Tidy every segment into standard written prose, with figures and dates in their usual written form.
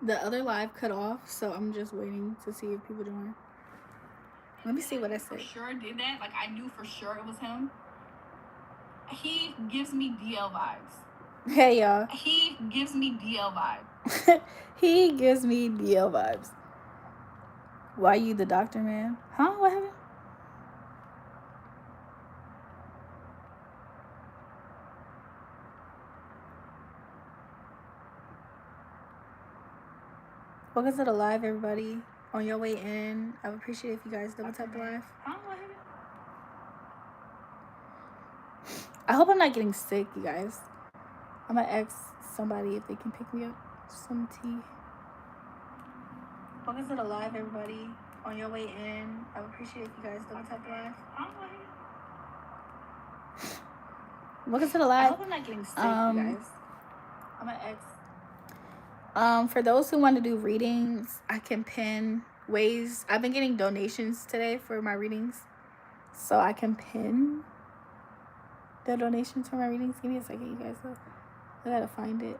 The other live cut off, so I'm just waiting to see if people join. Let me see what I said. For sure did that. Like, I knew for sure it was him. He gives me DL vibes. Hey, y'all. He gives me DL vibes. He gives me DL vibes. Why you the doctor, man? Huh? What happened? Welcome to the live, everybody. On your way in, I would appreciate if you guys double tap the live. Huh? What happened? I hope I'm not getting sick, you guys. I'm gonna ask somebody if they can pick me up some tea. Welcome to the live, everybody. On your way in, I would appreciate if you guys double tap the live. Huh? What happened? Welcome to the live. I hope I'm not getting sick, you guys. I'm gonna ask. For those who want to do readings, I can pin ways. I've been getting donations today for my readings, so I can pin the donations for my readings. Give me a second, you guys. I gotta find it.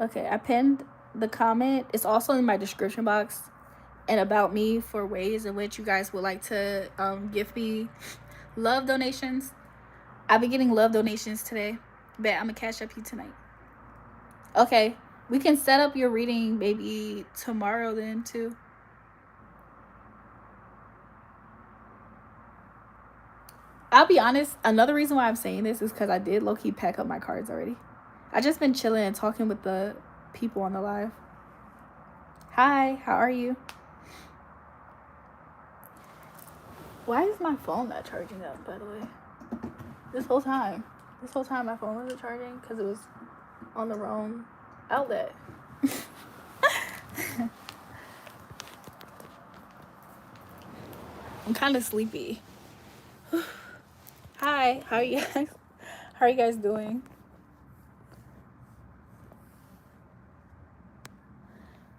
Okay, I pinned the comment. It's also in my description box and about me for ways in which you guys would like to give me love donations. I've been getting love donations today. Bet I'm gonna cash up you tonight. Okay, we can set up your reading maybe tomorrow then too. I'll be honest, another reason why I'm saying this is because I did low-key pack up my cards already. I just been chilling and talking with the people on the live. Hi, how are you? Why is my phone not charging up, by the way? This whole time my phone wasn't charging because it was on the wrong outlet. I'm kind of sleepy. Hi, how are you guys? How are you guys doing?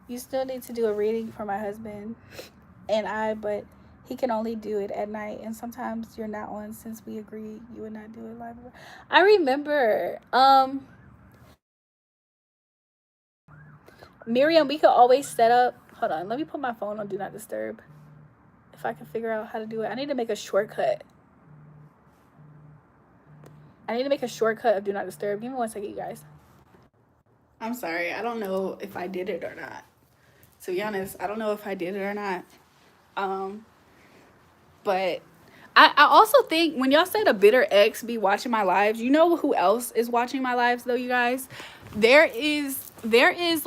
You still need to do a reading for my husband and I, but he can only do it at night, and sometimes you're not on since we agreed you would not do it live. I remember. Miriam, we could always set up. Hold on, let me put my phone on Do Not Disturb. If I can figure out how to do it. I need to make a shortcut. Of Do Not Disturb. Give me 1 second, you guys. I'm sorry. I don't know if I did it or not. To be honest, I don't know if I did it or not. But I also think when y'all said a bitter ex be watching my lives, you know who else is watching my lives though, you guys? There is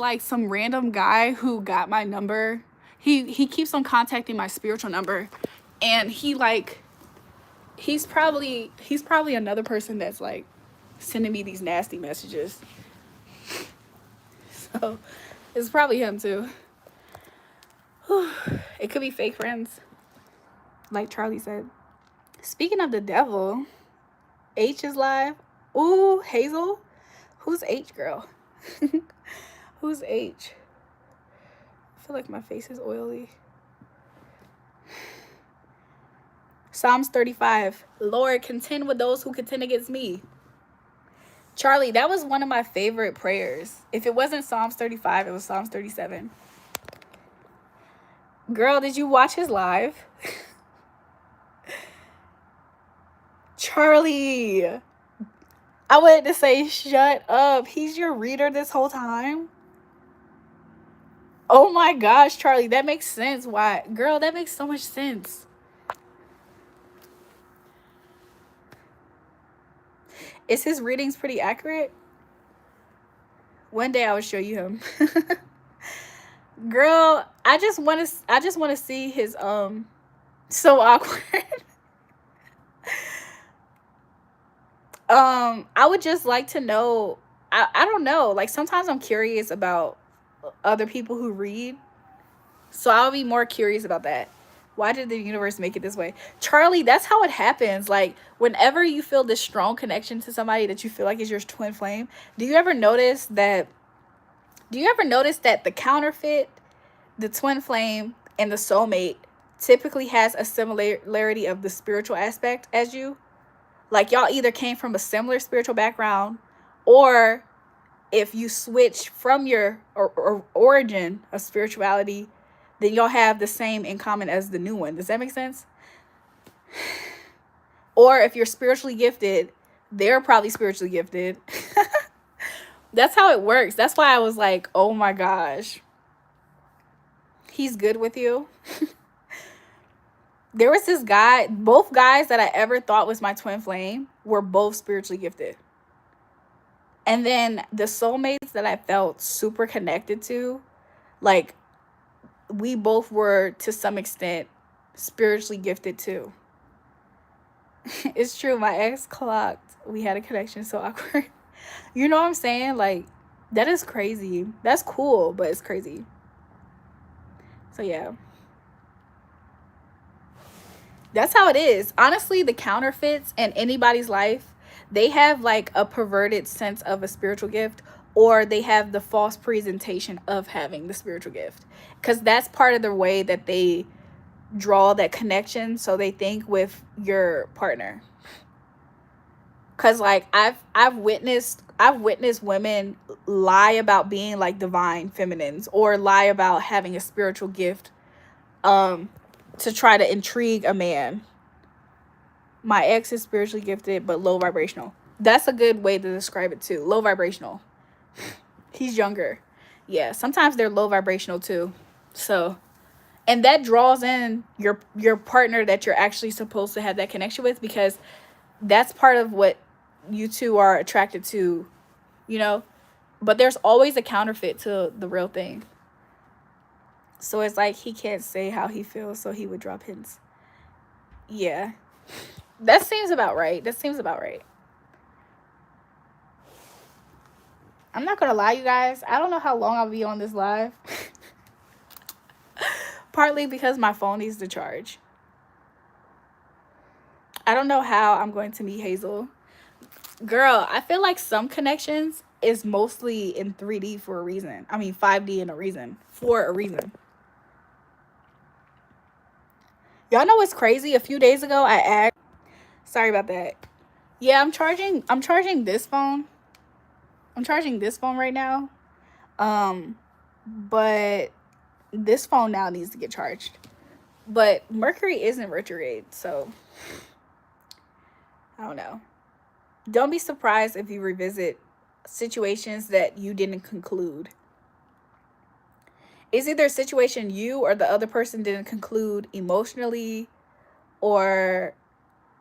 like some random guy who got my number. He keeps on contacting my spiritual number, and he's probably another person that's like sending me these nasty messages. So it's probably him too. It could be fake friends, like Charlie said. Speaking of the devil, H is live. Ooh, Hazel. Who's H, girl? Who's H? I feel like my face is oily. Psalms 35. Lord, contend with those who contend against me. Charlie, that was one of my favorite prayers. If it wasn't Psalms 35, it was Psalms 37. Girl, did you watch his live? Charlie, I wanted to say shut up. He's your reader this whole time? Oh my gosh, Charlie, that makes sense. Why? Girl, that makes so much sense. Is his readings pretty accurate? One day I will show you him. Girl, I just want to see his so awkward. I would just like to know. I don't know. Like sometimes I'm curious about other people who read, so I'll be more curious about that. Why did the universe make it this way? Charlie, that's how it happens. Like whenever you feel this strong connection to somebody that you feel like is your twin flame, do you ever notice that the counterfeit, the twin flame, and the soulmate typically has a similarity of the spiritual aspect as you. Like, y'all either came from a similar spiritual background, or if you switch from your origin of spirituality, then y'all have the same in common as the new one. Does that make sense? Or if you're spiritually gifted, they're probably spiritually gifted. That's how it works. That's why I was like, oh my gosh, he's good with you. There was this guy, both guys that I ever thought was my twin flame were both spiritually gifted. And then the soulmates that I felt super connected to, like, we both were to some extent spiritually gifted too. It's true. My ex clocked. We had a connection so awkward. You know what I'm saying? Like, that is crazy. That's cool, but it's crazy. So yeah. That's how it is. Honestly, the counterfeits in anybody's life, they have like a perverted sense of a spiritual gift, or they have the false presentation of having the spiritual gift, because that's part of the way that they draw that connection, so they think with your partner. Because like I've witnessed women lie about being like divine feminines, or lie about having a spiritual gift to try to intrigue a man. My ex is spiritually gifted but low vibrational. That's a good way to describe it too. Low vibrational. He's younger. Yeah, sometimes they're low vibrational too. So, and that draws in your partner that you're actually supposed to have that connection with, because that's part of what you two are attracted to, you know? But there's always a counterfeit to the real thing. So it's like he can't say how he feels, so he would drop hints. Yeah. That seems about right. I'm not gonna lie, you guys. I don't know how long I'll be on this live. Partly because my phone needs to charge. I don't know how I'm going to meet Hazel. Girl, I feel like some connections is mostly in 3D for a reason. I mean 5D for a reason. Y'all know what's crazy? A few days ago I asked, sorry about that. Yeah, I'm charging this phone. I'm charging this phone right now. But this phone now needs to get charged. But Mercury isn't retrograde, so I don't know. Don't be surprised if you revisit situations that you didn't conclude. It's either a situation you or the other person didn't conclude emotionally, or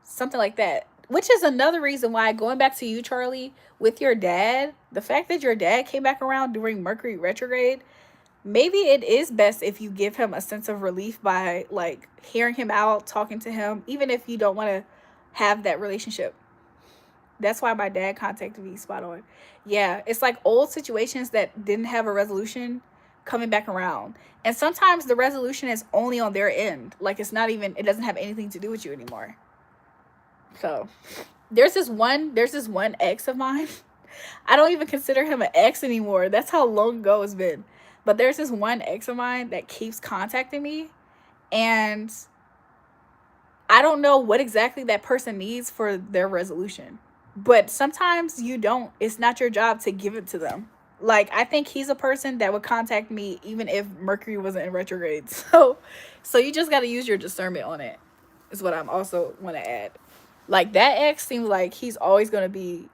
something like that. Which is another reason why, going back to you, Charlie, with your dad, the fact that your dad came back around during Mercury retrograde, maybe it is best if you give him a sense of relief by like hearing him out, talking to him, even if you don't want to have that relationship. That's why my dad contacted me. Spot on. Yeah, it's like old situations that didn't have a resolution coming back around. And sometimes the resolution is only on their end. Like, it's not even, it doesn't have anything to do with you anymore. So there's this one ex of mine. I don't even consider him an ex anymore. That's how long ago it's been. But there's this one ex of mine that keeps contacting me, and I don't know what exactly that person needs for their resolution. But sometimes you don't. It's not your job to give it to them. Like, I think he's a person that would contact me even if Mercury wasn't in retrograde. So you just got to use your discernment on it, is what I'm also want to add. Like, that ex seems like he's always going to be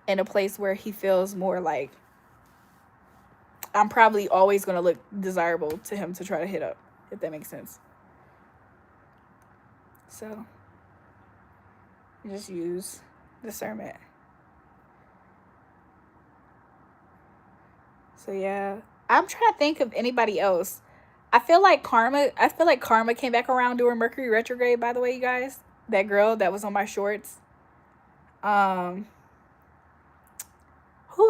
in a place where he feels more like I'm probably always going to look desirable to him to try to hit up, if that makes sense. So just use discernment. So yeah, I'm trying to think of anybody else. I feel like Karma came back around during Mercury retrograde, by the way, you guys. That girl that was on my shorts. Who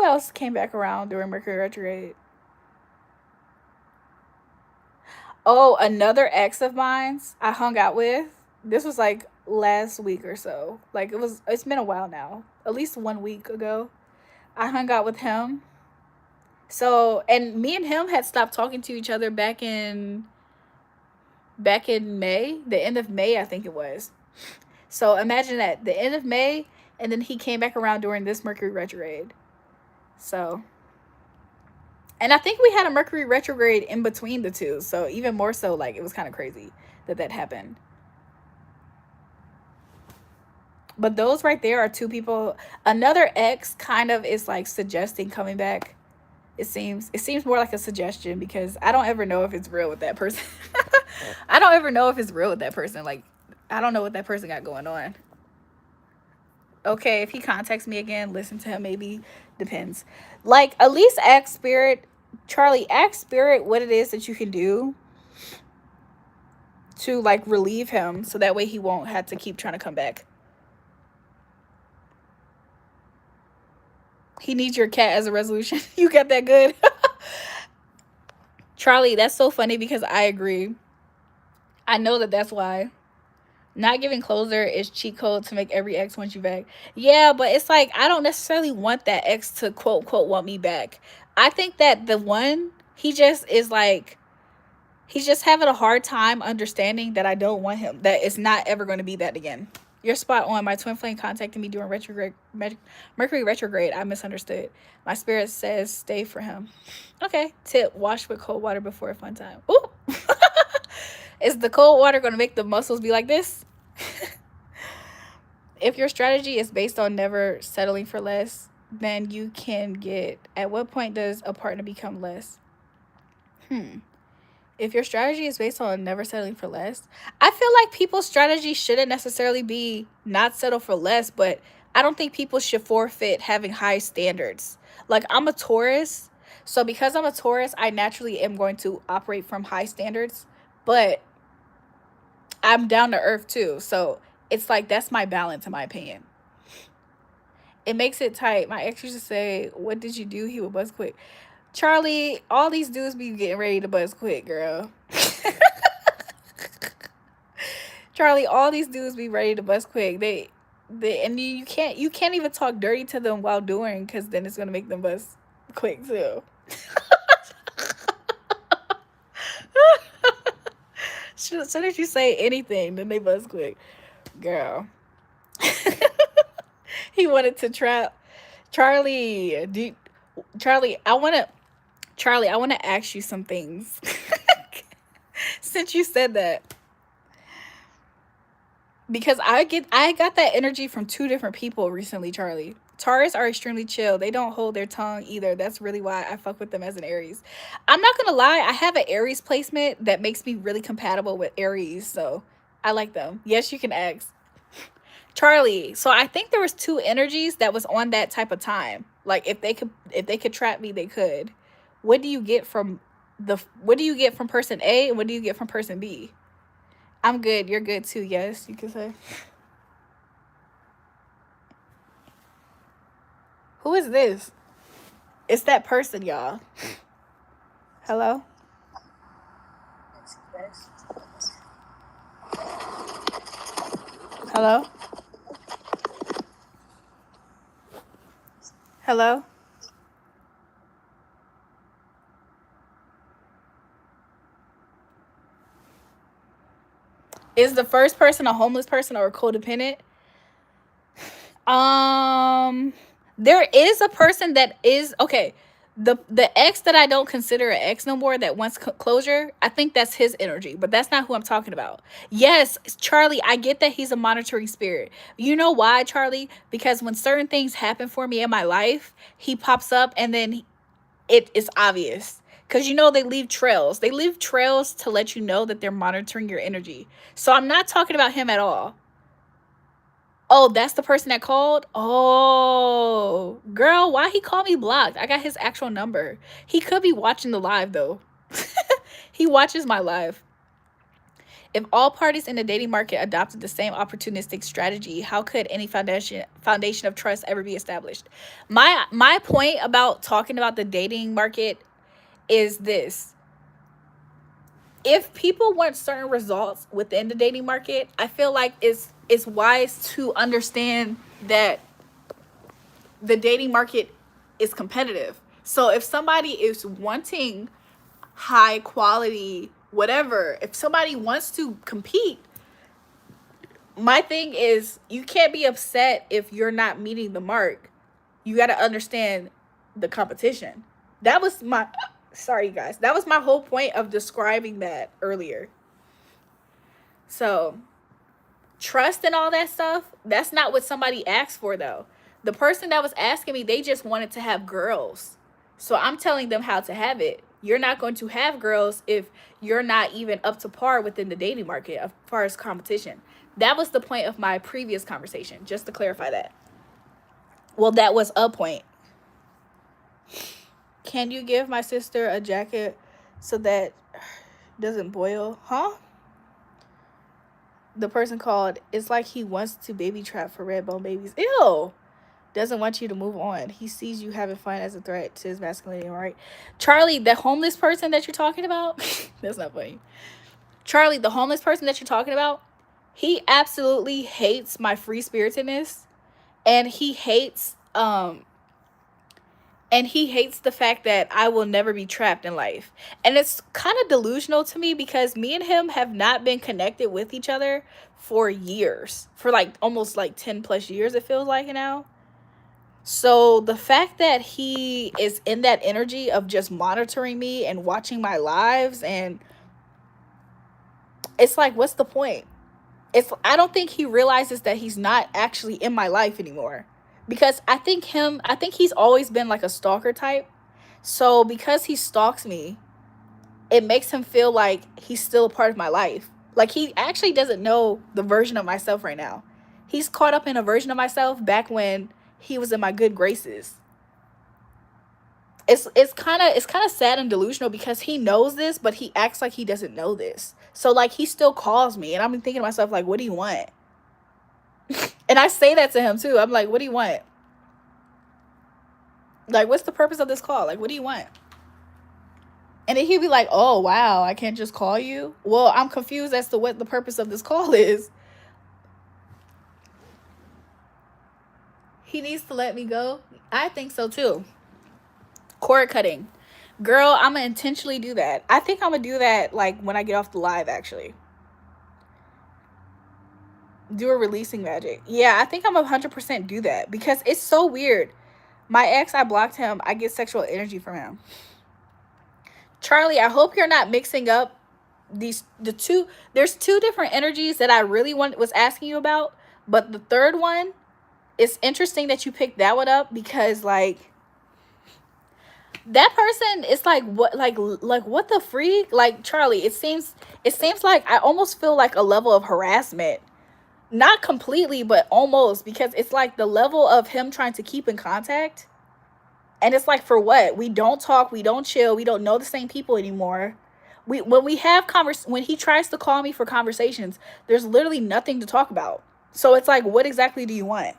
else came back around during Mercury retrograde? Oh, another ex of mine's I hung out with. This was like last week or so. Like, it's been a while now. At least 1 week ago. I hung out with him. So, and me and him had stopped talking to each other back in back in May, the end of May, I think it was. So imagine that, the end of May, and then he came back around during this Mercury retrograde. So, and I think we had a Mercury retrograde in between the two. So even more so, like, it was kind of crazy that that happened. But those right there are two people. Another ex kind of is like suggesting coming back. It seems more like a suggestion, because I don't ever know if it's real with that person. I don't ever know if it's real with that person. Like, I don't know what that person got going on. Okay, if he contacts me again, listen to him, maybe. Depends. Like, at least ask Spirit, Charlie, ask Spirit what it is that you can do to, like, relieve him, so that way he won't have to keep trying to come back. He needs your cat as a resolution. You got that good? Charlie, that's so funny, because I agree. I know that that's why. Not giving closure is cheat code to make every ex want you back. Yeah, but it's like, I don't necessarily want that ex to quote quote want me back. I think that the one, he just is like, he's just having a hard time understanding that I don't want him. That it's not ever going to be that again. You're spot on. My twin flame contacted me during Mercury retrograde. I misunderstood. My spirit says stay for him. Okay. Tip: wash with cold water before a fun time. Ooh. Is the cold water going to make the muscles be like this? If your strategy is based on never settling for less, then you can get. At what point does a partner become less? If your strategy is based on never settling for less, I feel like people's strategy shouldn't necessarily be not settle for less, but I don't think people should forfeit having high standards. Like, I'm a Taurus, so because I'm a Taurus, I naturally am going to operate from high standards, but I'm down to earth too. So it's like, that's my balance, in my opinion. It makes it tight. My ex used to say, "What did you do? He would buzz quick." Charlie, all these dudes be getting ready to buzz quick, girl. Charlie, all these dudes be ready to buzz quick. They and you can't even talk dirty to them while doing, because then it's gonna make them buzz quick too. As soon as you say anything, then they buzz quick, girl. He wanted to trap Charlie. Charlie, I want to ask you some things. Since you said that, because I got that energy from two different people recently, Charlie. Taurus are extremely chill. They don't hold their tongue either. That's really why I fuck with them as an Aries. I'm not gonna lie, I have an Aries placement that makes me really compatible with Aries, so I like them. Yes, you can ask. Charlie, so I think there was two energies that was on that type of time. Like, if they could trap me, they could. What do you get from person A, and what do you get from person B? I'm good. You're good too. Yes, you can say. Who is this? It's that person, y'all. Hello? Hello? Hello? Is the first person a homeless person or a codependent? There is a person that is okay. The ex that I don't consider an ex no more, that wants closure, I think that's his energy, but that's not who I'm talking about. Yes, Charlie, I get that he's a monitoring spirit. You know why, Charlie? Because when certain things happen for me in my life, he pops up, and then it is obvious. Because you know, they leave trails. They leave trails to let you know that they're monitoring your energy. So I'm not talking about him at all. Oh, that's the person that called? Oh, girl, why he called me blocked? I got his actual number. He could be watching the live, though. He watches my live. If all parties in the dating market adopted the same opportunistic strategy, how could any foundation of trust ever be established? My point about talking about the dating market is this. If people want certain results within the dating market, I feel like it's wise to understand that the dating market is competitive. So if somebody is wanting high quality whatever. If somebody wants to compete, my thing is you can't be upset if you're not meeting the mark. You got to understand the competition. That was my, sorry you guys, that was my whole point of describing that earlier. So trust and all that stuff, that's not what somebody asked for though. The person that was asking me, they just wanted to have girls. So I'm telling them how to have it. You're not going to have girls if you're not even up to par within the dating market as far as competition. That was the point of my previous conversation, just to clarify that. Well, that was a point. Can you give my sister a jacket so that doesn't boil? Huh? The person called, it's like he wants to baby trap for red bone babies. Ew. Doesn't want you to move on. He sees you having fun as a threat to his masculinity, right? Charlie, the homeless person that you're talking about, that's not funny. Charlie, the homeless person that you're talking about, he absolutely hates my free spiritedness, and he hates the fact that I will never be trapped in life. And it's kind of delusional to me because me and him have not been connected with each other for years. For like almost like 10 plus years, it feels like now. So the fact that he is in that energy of just monitoring me and watching my lives, and it's like, what's the point? I don't think he realizes that he's not actually in my life anymore. Because I think he's always been like a stalker type. So because he stalks me, it makes him feel like he's still a part of my life. Like he actually doesn't know the version of myself right now. He's caught up in a version of myself back when he was in my good graces. It's kind of sad and delusional because he knows this, but he acts like he doesn't know this. So like he still calls me, and I'm thinking to myself like, what do you want? And I say that to him too. I'm like, what do you want? Like, what's the purpose of this call? Like, what do you want? And then he'd be like, oh wow, I can't just call you. Well, I'm confused as to what the purpose of this call is. He needs to let me go. I think so too. Cord cutting. Girl, I'm gonna intentionally do that. I think I'm gonna do that like when I get off the live, actually. Do a releasing magic. Yeah, I think I'm 100% do that because it's so weird. My ex, I blocked him. I get sexual energy from him. Charlie, I hope you're not mixing up there's two different energies that I really was asking you about, but the third one, it's interesting that you picked that one up because like that person is like what what the freak? Like Charlie, it seems like I almost feel like a level of harassment. Not completely, but almost, because it's like the level of him trying to keep in contact. And it's like, for what? We don't talk, we don't chill, we don't know the same people anymore. When he tries to call me for conversations, there's literally nothing to talk about. So it's like, what exactly do you want?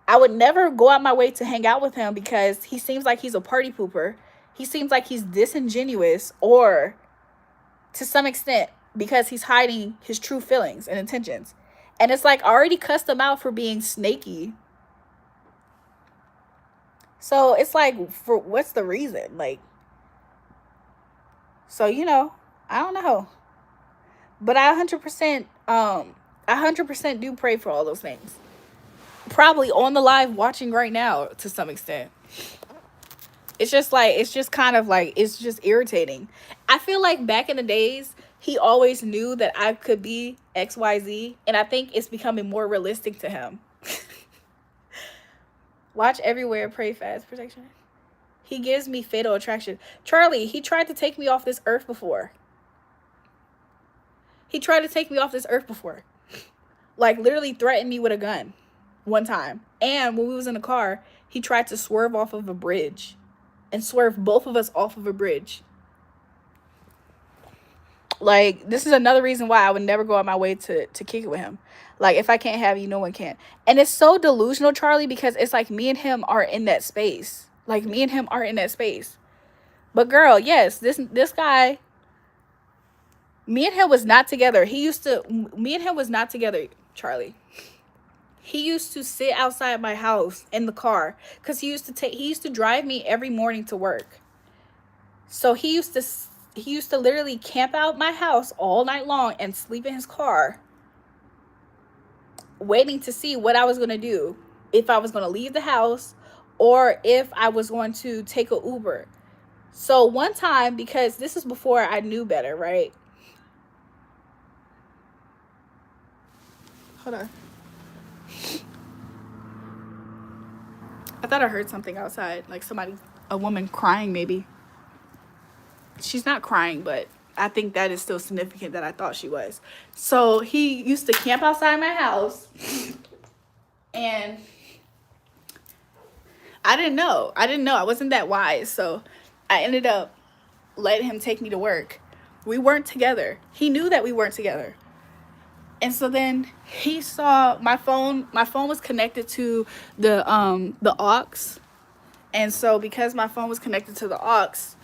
I would never go out my way to hang out with him because he seems like he's a party pooper. He seems like he's disingenuous, or to some extent, because he's hiding his true feelings and intentions. And it's like, I already cussed him out for being snaky. So it's like, for what's the reason? Like, so, I don't know. But I 100% do pray for all those things. Probably on the live watching right now to some extent. It's just kind of like, it's just irritating. I feel like back in the days, he always knew that I could be XYZ, and I think it's becoming more realistic to him. Watch everywhere, pray fast, protection. He gives me fatal attraction. Charlie, he tried to take me off this earth before. Like, literally threatened me with a gun one time. And when we was in the car, he tried to swerve off of a bridge and swerve both of us off of a bridge. Like, this is another reason why I would never go out my way to kick it with him. Like, if I can't have you, no one can. And it's so delusional, Charlie, because it's like me and him are in that space. But girl, yes, this guy, me and him was not together. Charlie. He used to sit outside my house in the car because he used to drive me every morning to work. So he used to he used to literally camp out my house all night long and sleep in his car, waiting to see what I was going to do, if I was going to leave the house or if I was going to take an Uber. So one time, because this is before I knew better, right? Hold on. I thought I heard something outside, like somebody, a woman crying maybe. She's not crying, but I think that is still significant that I thought she was. So he used to camp outside my house, and I didn't know. I wasn't that wise. So I ended up letting him take me to work. We weren't together. He knew that we weren't together. And so then he saw my phone. My phone was connected to the aux. And so because my phone was connected to the aux,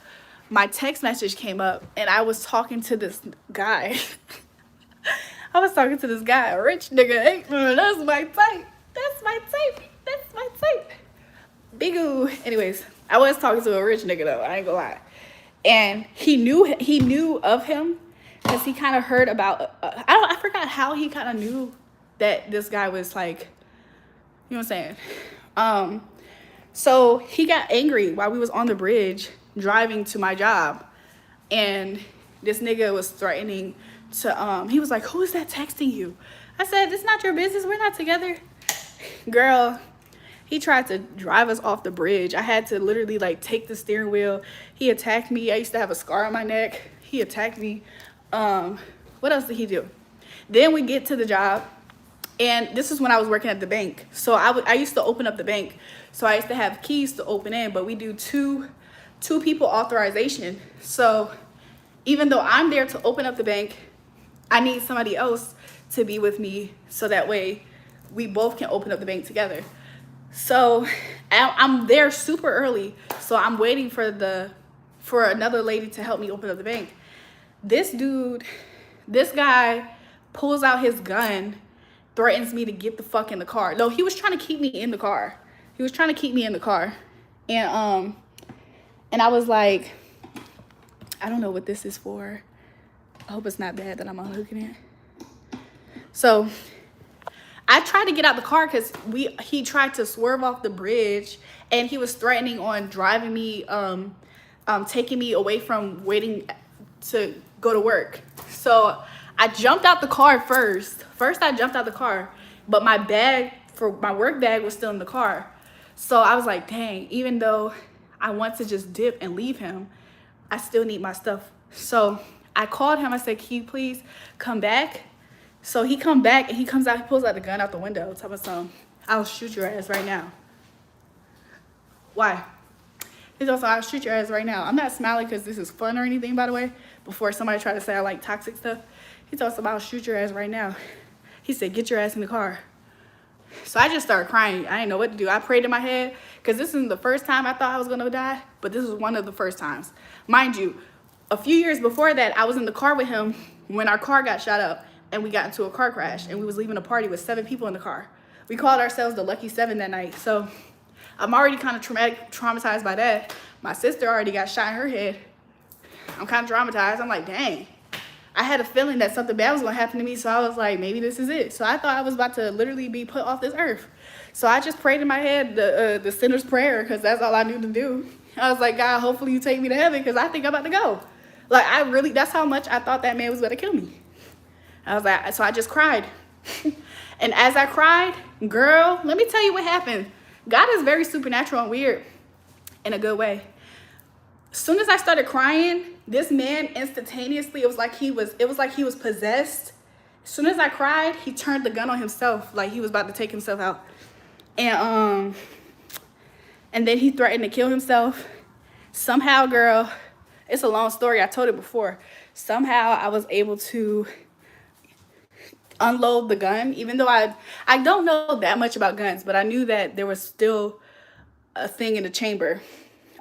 my text message came up, and I was talking to this guy. I was talking to this guy, a rich nigga. Hey, that's my type. That's my type. That's my type. Big-oo. Anyways, I was talking to a rich nigga though. I ain't gonna lie. And he knew of him because he kind of heard about. I forgot how he kind of knew that this guy was like, you know what I'm saying. So he got angry while we was on the bridge driving to my job, and this nigga was threatening to he was like, who is that texting you? I said, it's not your business, we're not together. Girl, he tried to drive us off the bridge. I had to literally like take the steering wheel. He attacked me. I used to have a scar on my neck. He attacked me. What else did he do? Then we get to the job, and this is when I was working at the bank. So I used to open up the bank. So I used to have keys to open in, but we do two people authorization. So even though I'm there to open up the bank, I need somebody else to be with me so that way we both can open up the bank together. So I'm there super early. So I'm waiting for another lady to help me open up the bank. This guy pulls out his gun, threatens me to get the fuck in the car. No, he was trying to keep me in the car. And I was like, I don't know what this is for. I hope it's not bad that I'm unhooking it. So I tried to get out the car because he tried to swerve off the bridge, and he was threatening on driving me, taking me away from waiting to go to work. So I jumped out the car first. I jumped out the car, but my bag, for my work bag, was still in the car. So I was like, dang, even though I want to just dip and leave him, I still need my stuff. So I called him. I said, can you please come back? So he come back, and he comes out, he pulls out the gun out the window, telling me something, I'll shoot your ass right now. Why? He's also, I'll shoot your ass right now. I'm not smiling because this is fun or anything, by the way, before somebody try to say I like toxic stuff. He told us about, I'll shoot your ass right now. He said, get your ass in the car. So I just started crying. I didn't know what to do. I prayed in my head, because this isn't the first time I thought I was going to die, but this was one of the first times. Mind you, a few years before that, I was in the car with him when our car got shot up, and we got into a car crash, and we was leaving a party with 7 people in the car. We called ourselves the Lucky 7 that night. So I'm already kind of traumatized by that. My sister already got shot in her head. I'm kind of traumatized. I'm like, dang. I had a feeling that something bad was going to happen to me, so I was like, maybe this is it. So I thought I was about to literally be put off this earth. So I just prayed in my head the sinner's prayer, because that's all I knew to do. I was like, God, hopefully you take me to heaven, because I think I'm about to go. Like, that's how much I thought that man was going to kill me. I was like, so I just cried. And as I cried, girl, let me tell you what happened. God is very supernatural and weird in a good way. As soon as I started crying, this man instantaneously, it was like he was possessed. As soon as I cried, he turned the gun on himself, like he was about to take himself out. And then he threatened to kill himself. Somehow, girl, it's a long story. I told it before. Somehow I was able to unload the gun, even though I don't know that much about guns, but I knew that there was still a thing in the chamber.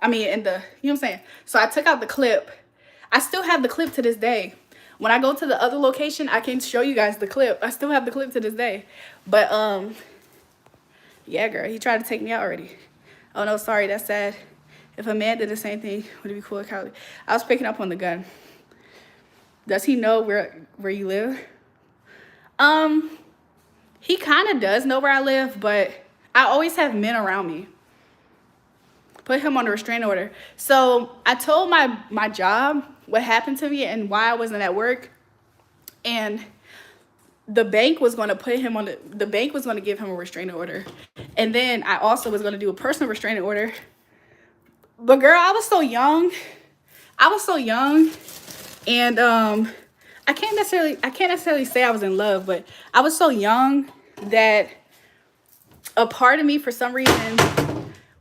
I mean, you know what I'm saying? So I took out the clip. I still have the clip to this day. When I go to the other location, I can show you guys the clip. I still have the clip to this day. But, yeah, girl, he tried to take me out already. Oh, no, sorry, that's sad. If a man did the same thing, would it be cool? I was picking up on the gun. Does he know where you live? He kind of does know where I live, but I always have men around me. Put him on a restraining order. So I told my job what happened to me and why I wasn't at work. And the bank was going to put him on the bank was going to give him a restraining order. And then I also was going to do a personal restraining order. But girl, I was so young. And I can't necessarily say I was in love, but I was so young that a part of me, for some reason,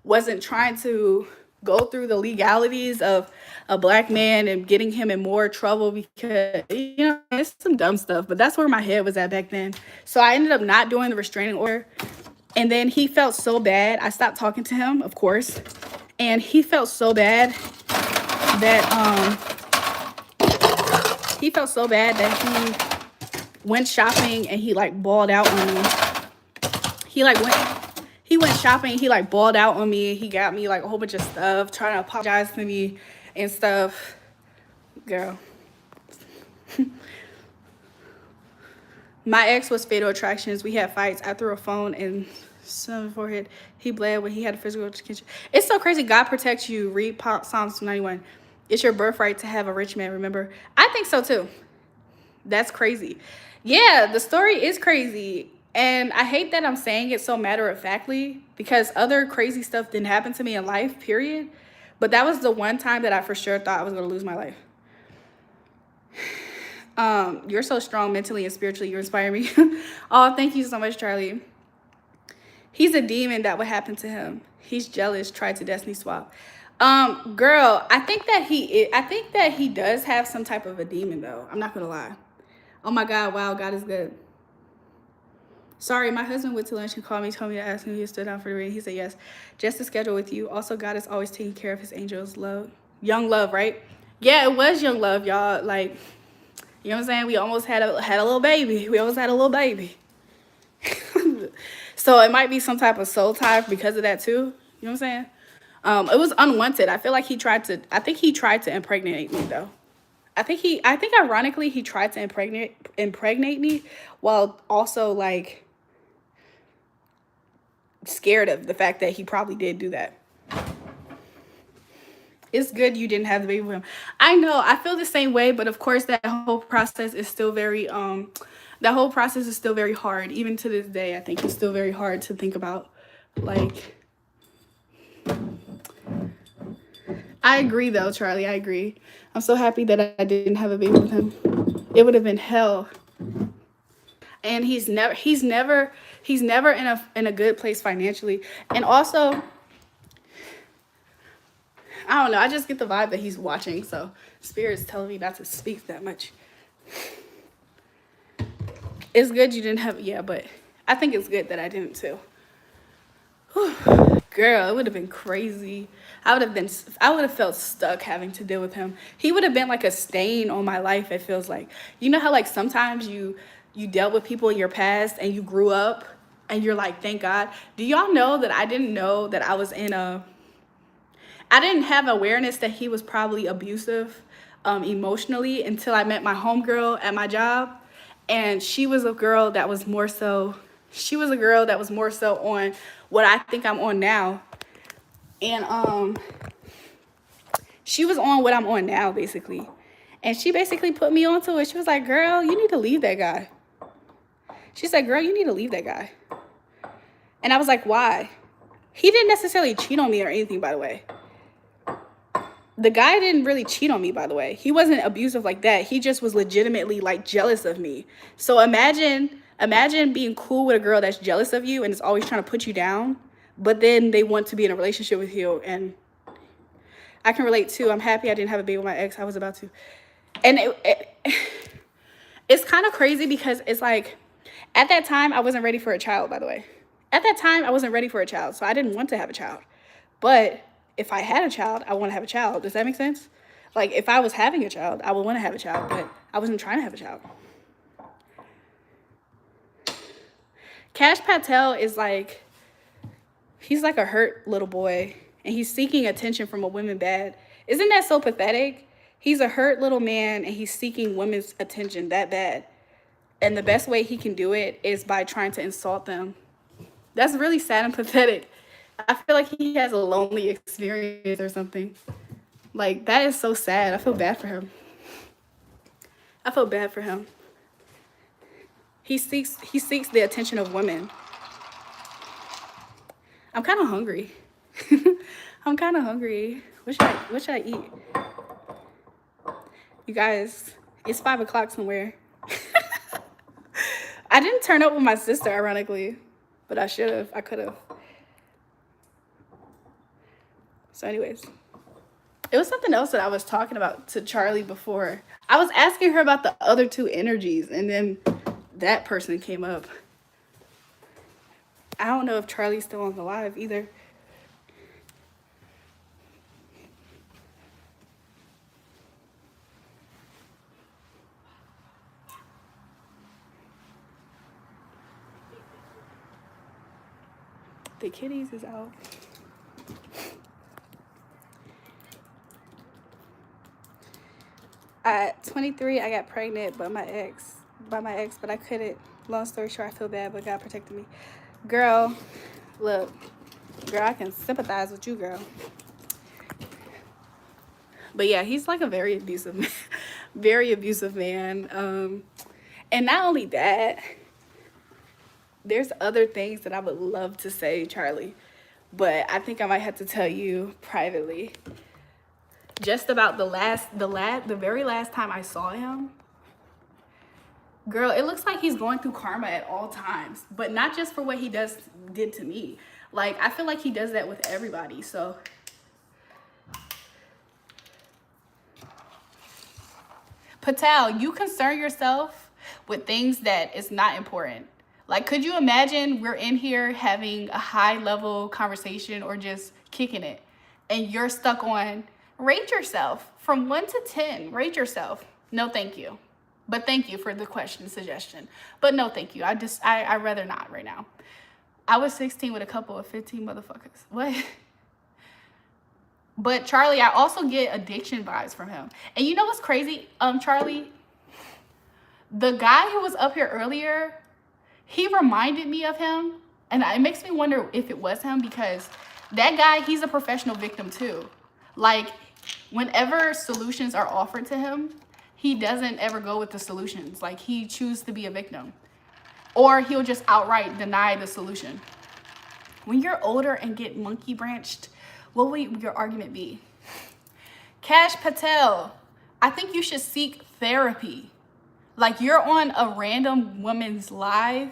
wasn't trying to go through the legalities of a black man and getting him in more trouble because, you know, it's some dumb stuff, but that's where my head was at back then. So I ended up not doing the restraining order. And then he felt so bad. I stopped talking to him, of course. And he felt so bad that he went shopping and he like balled out on me. He went shopping, he like balled out on me. He got me like a whole bunch of stuff, trying to apologize to me and stuff. Girl. My ex was Fatal Attractions. We had fights. I threw a phone in some forehead. He bled when he had a physical kitchen. It's so crazy. God protects you. Read Psalms 91. It's your birthright to have a rich man, remember? I think so too. That's crazy. Yeah, the story is crazy. And I hate that I'm saying it so matter-of-factly because other crazy stuff didn't happen to me in life, period. But that was the one time that I for sure thought I was going to lose my life. You're so strong mentally and spiritually. You inspire me. Oh, thank you so much, Charlie. He's a demon. That would happen to him. He's jealous. Tried to destiny swap. Girl, I think that he does have some type of a demon though. I'm not gonna lie. Oh my God, wow, God is good. Sorry, my husband went to lunch and called me, told me to ask him if he stood down for the reading. He said yes. Just to schedule with you. Also, God is always taking care of his angels. Love. Young love, right? Yeah, it was young love, y'all. Like, you know what I'm saying? We almost had a little baby. So it might be some type of soul tie because of that too. You know what I'm saying? It was unwanted. I feel like he tried to impregnate me though. I think ironically he tried to impregnate me while also like scared of the fact that he probably did do that. It's good you didn't have the baby with him. I know, I feel the same way, but of course that whole process is still very hard. Even to this day, I think it's still very hard to think about. Like, I agree though, Charlie. I agree. I'm so happy that I didn't have a baby with him. It would have been hell. And he's never in a good place financially. And also, I don't know, I just get the vibe that he's watching, so Spirit's telling me not to speak that much. It's good you didn't have, yeah, but I think it's good that I didn't too. Whew. Girl, it would have been crazy. I would have felt stuck having to deal with him. He would have been like a stain on my life, it feels like. You know how like sometimes you dealt with people in your past and you grew up and you're like, thank God. Do y'all know that I didn't know that I didn't have awareness that he was probably abusive emotionally until I met my homegirl at my job. And she was a girl that was more so on what I think I'm on now. And she was on what I'm on now, basically. And she basically put me onto it. She was like, girl, you need to leave that guy. She said, girl, you need to leave that guy. And I was like, why? He didn't necessarily cheat on me or anything, by the way. The guy didn't really cheat on me, by the way. He wasn't abusive like that. He just was legitimately like jealous of me. So imagine being cool with a girl that's jealous of you and is always trying to put you down, but then they want to be in a relationship with you. And I can relate too. I'm happy I didn't have a baby with my ex. I was about to. And it's kind of crazy because it's like, at that time, I wasn't ready for a child, by the way. At that time, I wasn't ready for a child, so I didn't want to have a child. But if I had a child, I want to have a child. Does that make sense? Like, if I was having a child, I would want to have a child, but I wasn't trying to have a child. Cash Patel is like, he's like a hurt little boy. and he's seeking attention from a woman bad. Isn't that so pathetic? He's a hurt little man, and he's seeking women's attention that bad. And the best way he can do it is by trying to insult them. That's really sad and pathetic. I feel like he has a lonely experience or something. Like, that is so sad. I feel bad for him. I feel bad for him. He seeks the attention of women. I'm kind of hungry. I'm kind of hungry. What should I eat? You guys, it's 5 o'clock somewhere. I didn't turn up with my sister, ironically, but I should have. I could have. So anyways, it was something else that I was talking about to Charlie before. I was asking her about the other two energies, and then that person came up. I don't know if Charlie's still on the live either. The kitties is out. At 23, I got pregnant by my ex, but I couldn't. Long story short, I feel bad, but God protected me. Girl, look, girl, I can sympathize with you, girl. But yeah, he's like a very abusive man. And not only that, there's other things that I would love to say, Charlie, but I think I might have to tell you privately. Just about the very last time I saw him, girl, it looks like he's going through karma at all times, but not just for what he did to me. Like, I feel like he does that with everybody. So Patel, you concern yourself with things that is not important. Like, could you imagine we're in here having a high level conversation or just kicking it, and you're stuck on rate yourself from 1 to 10, rate yourself. No, thank you. But thank you for the question suggestion. But no, thank you. I'd rather not right now. I was 16 with a couple of 15 motherfuckers. What? But Charlie, I also get addiction vibes from him. And you know what's crazy, Charlie? The guy who was up here earlier, he reminded me of him. And it makes me wonder if it was him, because that guy, he's a professional victim too. Like, whenever solutions are offered to him, he doesn't ever go with the solutions. Like, he chooses to be a victim. Or he'll just outright deny the solution. When you're older and get monkey branched, what will your argument be? Cash Patel, I think you should seek therapy. Like, you're on a random woman's live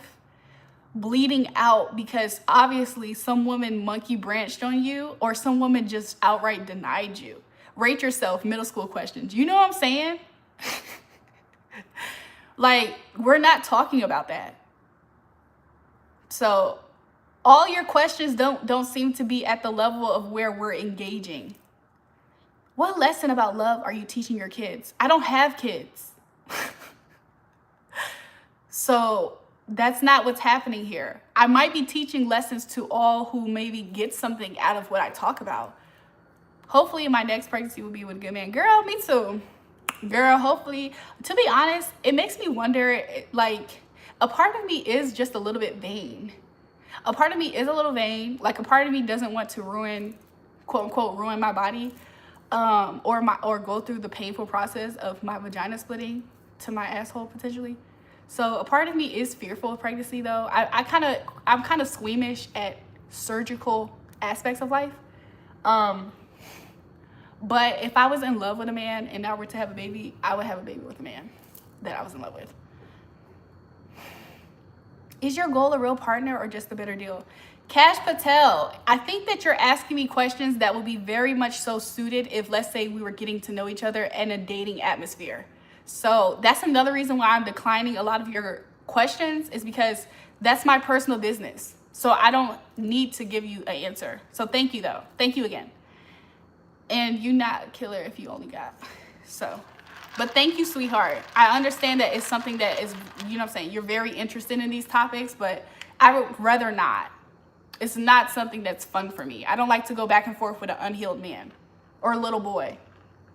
bleeding out because obviously some woman monkey branched on you, or some woman just outright denied you. Rate yourself, middle school questions. You know what I'm saying? Like, we're not talking about that. So all your questions don't seem to be at the level of where we're engaging. What lesson about love are you teaching your kids? I don't have kids. So that's not what's happening here. I might be teaching lessons to all who maybe get something out of what I talk about. Hopefully my next pregnancy will be with a good man. Girl, me too. Girl, hopefully. To be honest, it makes me wonder, like, a part of me is just a little bit vain. A part of me is a little vain. Like, a part of me doesn't want to ruin, quote unquote, ruin my body, or go through the painful process of my vagina splitting to my asshole potentially. So a part of me is fearful of pregnancy, though. I'm kind of squeamish at surgical aspects of life. But if I was in love with a man and I were to have a baby, I would have a baby with a man that I was in love with. Is your goal a real partner or just a better deal? Cash Patel, I think that you're asking me questions that will be very much so suited if, let's say, we were getting to know each other in a dating atmosphere. So that's another reason why I'm declining a lot of your questions, is because that's my personal business. So I don't need to give you an answer. So thank you, though. Thank you again. And you not a killer if you only got. So, but thank you, sweetheart. I understand that it's something that is, you know what I'm saying, you're very interested in these topics, but I would rather not. It's not something that's fun for me. I don't like to go back and forth with an unhealed man or a little boy.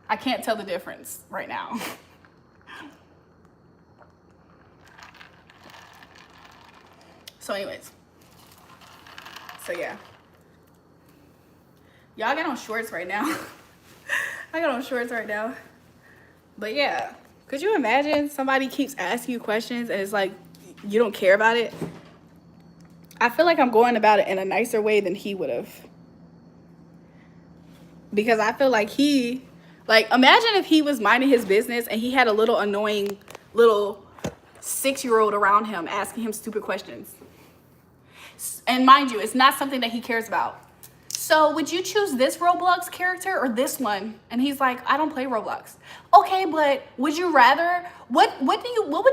I can't tell the difference right now. So anyways. So yeah. Y'all got on shorts right now. I got on shorts right now. But yeah. Could you imagine somebody keeps asking you questions and it's like you don't care about it? I feel like I'm going about it in a nicer way than he would have. Because I feel like imagine if he was minding his business and he had a little annoying little 6-year-old around him asking him stupid questions. And mind you, it's not something that he cares about. So would you choose this Roblox character or this one? And he's like, I don't play Roblox. Okay, but would you rather, what would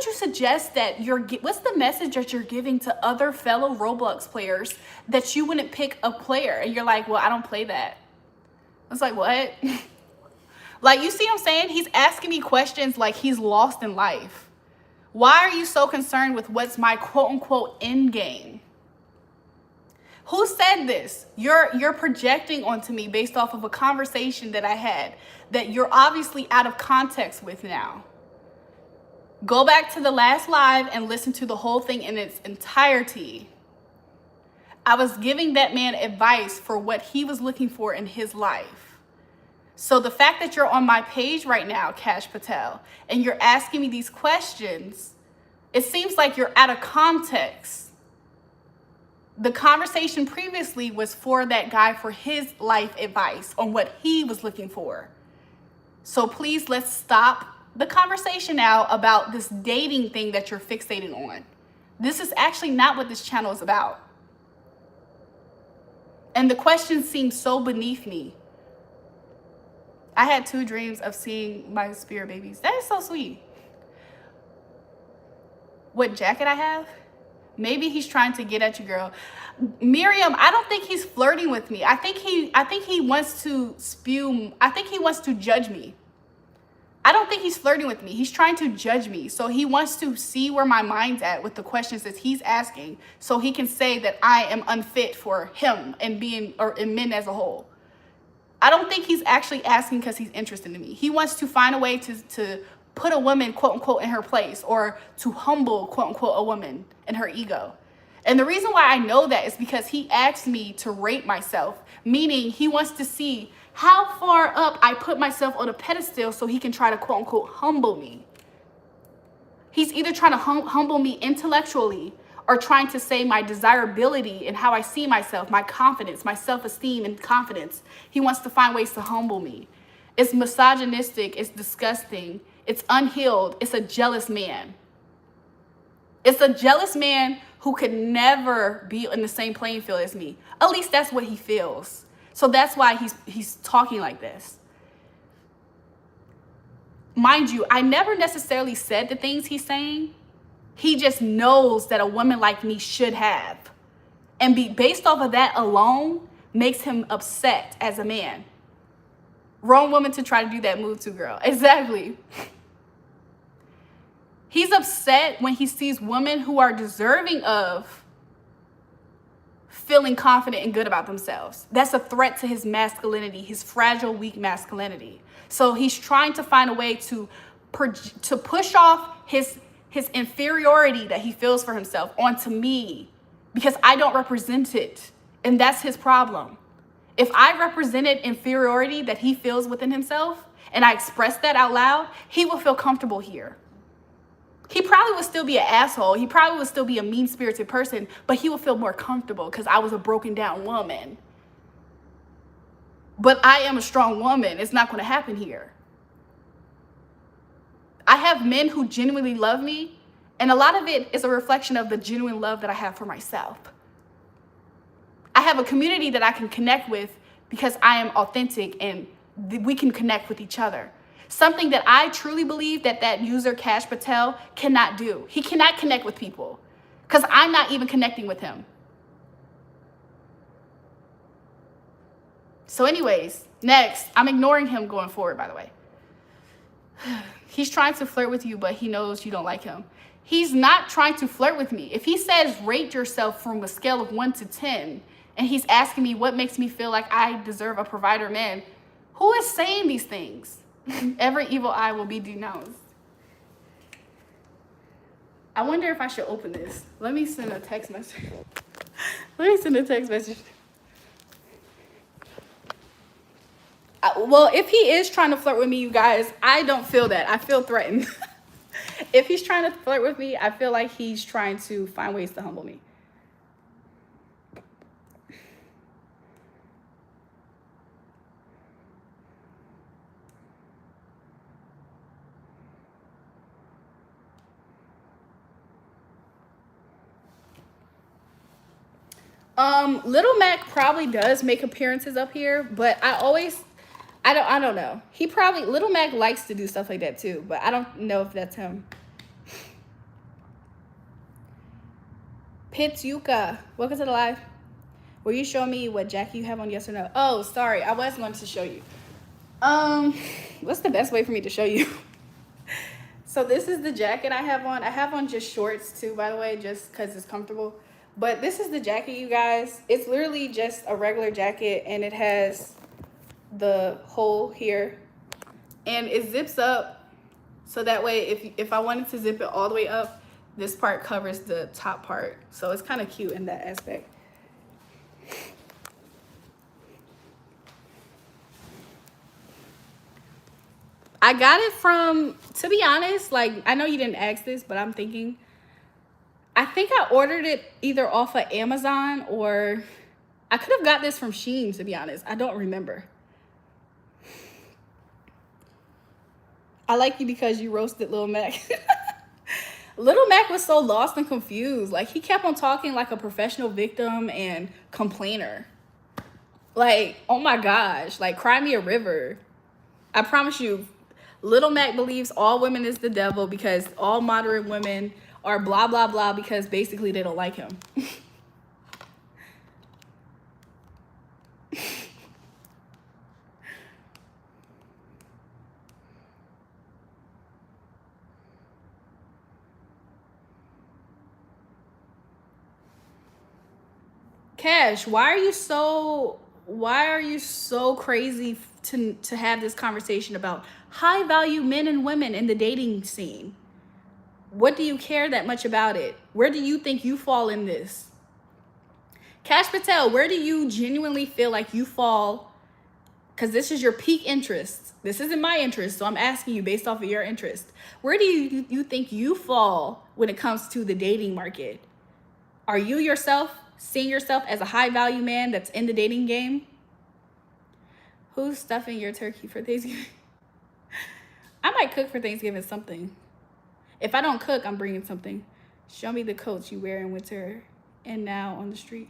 you suggest that what's the message that you're giving to other fellow Roblox players that you wouldn't pick a player? And you're like, well, I don't play that. I was like, what? Like, you see what I'm saying? He's asking me questions like he's lost in life. Why are you so concerned with what's my quote unquote end game? Who said this? You're projecting onto me based off of a conversation that I had that you're obviously out of context with now. Go back to the last live and listen to the whole thing in its entirety. I was giving that man advice for what he was looking for in his life. So the fact that you're on my page right now, Cash Patel, and you're asking me these questions, it seems like you're out of context. The conversation previously was for that guy for his life advice on what he was looking for. So please, let's stop the conversation now about this dating thing that you're fixating on. This is actually not what this channel is about. And the questions seem so beneath me. I had 2 dreams of seeing my spirit babies. That is so sweet. What jacket I have? Maybe he's trying to get at you, girl. Miriam, I don't think he's flirting with me. I think he wants to I think he wants to judge me. I don't think he's flirting with me. He's trying to judge me. So he wants to see where my mind's at with the questions that he's asking so he can say that I am unfit for him and men as a whole. I don't think he's actually asking because he's interested in me. He wants to find a way to put a woman, quote unquote, in her place, or to humble, quote unquote, a woman in her ego. And the reason why I know that is because he asked me to rate myself, meaning he wants to see how far up I put myself on a pedestal so he can try to, quote unquote, humble me. He's either trying to humble me intellectually or trying to say my desirability and how I see myself, my confidence, my self-esteem and confidence. He wants to find ways to humble me. It's misogynistic, it's disgusting, it's unhealed, it's a jealous man. It's a jealous man who could never be in the same playing field as me. At least that's what he feels. So that's why he's talking like this. Mind you, I never necessarily said the things he's saying. He just knows that a woman like me should have. And based off of that alone makes him upset as a man. Wrong woman to try to do that move to, girl. Exactly. He's upset when he sees women who are deserving of feeling confident and good about themselves. That's a threat to his masculinity, his fragile, weak masculinity. So he's trying to find a way to push off his inferiority that he feels for himself onto me because I don't represent it. And that's his problem. If I represented inferiority that he feels within himself and I express that out loud, he will feel comfortable here. He probably would still be an asshole. He probably would still be a mean-spirited person, but he will feel more comfortable because I was a broken down woman. But I am a strong woman. It's not going to happen here. I have men who genuinely love me, and a lot of it is a reflection of the genuine love that I have for myself. I have a community that I can connect with because I am authentic and we can connect with each other. Something that I truly believe that user Cash Patel cannot do. He cannot connect with people because I'm not even connecting with him. So anyways, next, I'm ignoring him going forward, by the way. He's trying to flirt with you, but he knows you don't like him. He's not trying to flirt with me. If he says rate yourself from a scale of 1 to 10, And he's asking me what makes me feel like I deserve a provider man. Who is saying these things? Every evil eye will be denounced. I wonder if I should open this. Let me send a text message. Let me send a text message. Well, if he is trying to flirt with me, you guys, I don't feel that. I feel threatened. If he's trying to flirt with me, I feel like he's trying to find ways to humble me. Little Mac probably does make appearances up here, but I don't know. Little Mac likes to do stuff like that too, but I don't know if that's him. Pits Yuka, welcome to the live. Will you show me what jacket you have on, yes or no? Oh, sorry, I was going to show you. What's the best way for me to show you? So this is the jacket I have on. I have on just shorts too, by the way, just because it's comfortable. But this is the jacket, you guys. It's literally just a regular jacket, and it has the hole here. And it zips up, so that way if I wanted to zip it all the way up, this part covers the top part. So it's kind of cute in that aspect. I got it from, to be honest, like, I know you didn't ask this, but I'm thinking, I think I ordered it either off of Amazon or I could have got this from Shein, to be honest. I don't remember. I like you because you roasted Lil Mac. Little Mac was so lost and confused. Like, he kept on talking like a professional victim and complainer. Like, oh my gosh, like, cry me a river. I promise you, Little Mac believes all women is the devil because all moderate women are blah, blah, blah, because basically they don't like him. Cash, why are you so crazy to have this conversation about high value men and women in the dating scene? What do you care that much about it? Where do you think you fall in this? Cash Patel, where do you genuinely feel like you fall? Because this is your peak interest. This isn't my interest, so I'm asking you based off of your interest. Where do you think you fall when it comes to the dating market? Are you yourself seeing yourself as a high value man that's in the dating game? Who's stuffing your turkey for Thanksgiving? I might cook for Thanksgiving something. If I don't cook, I'm bringing something. Show me the coats you wear in winter and now on the street.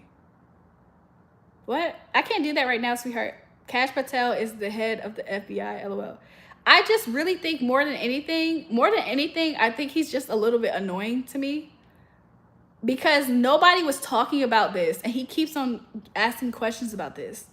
What? I can't do that right now, sweetheart. Cash Patel is the head of the FBI, LOL. I just really think more than anything, I think he's just a little bit annoying to me. Because nobody was talking about this, and he keeps on asking questions about this.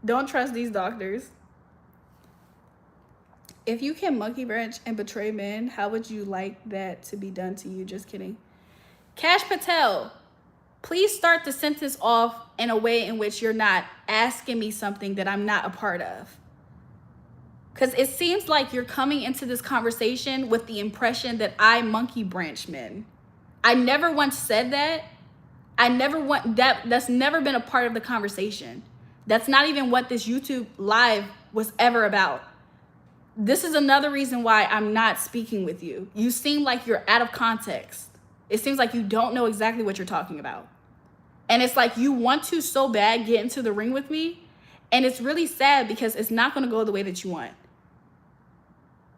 Don't trust these doctors. If you can monkey wrench and betray men, how would you like that to be done to you? Just kidding. Cash Patel, please start the sentence off in a way in which you're not asking me something that I'm not a part of. Because it seems like you're coming into this conversation with the impression that I monkey branch men. I never once said that. That's never been a part of the conversation. That's not even what this YouTube live was ever about. This is another reason why I'm not speaking with you. You seem like you're out of context. It seems like you don't know exactly what you're talking about. And it's like you want to so bad get into the ring with me. And it's really sad because it's not going to go the way that you want.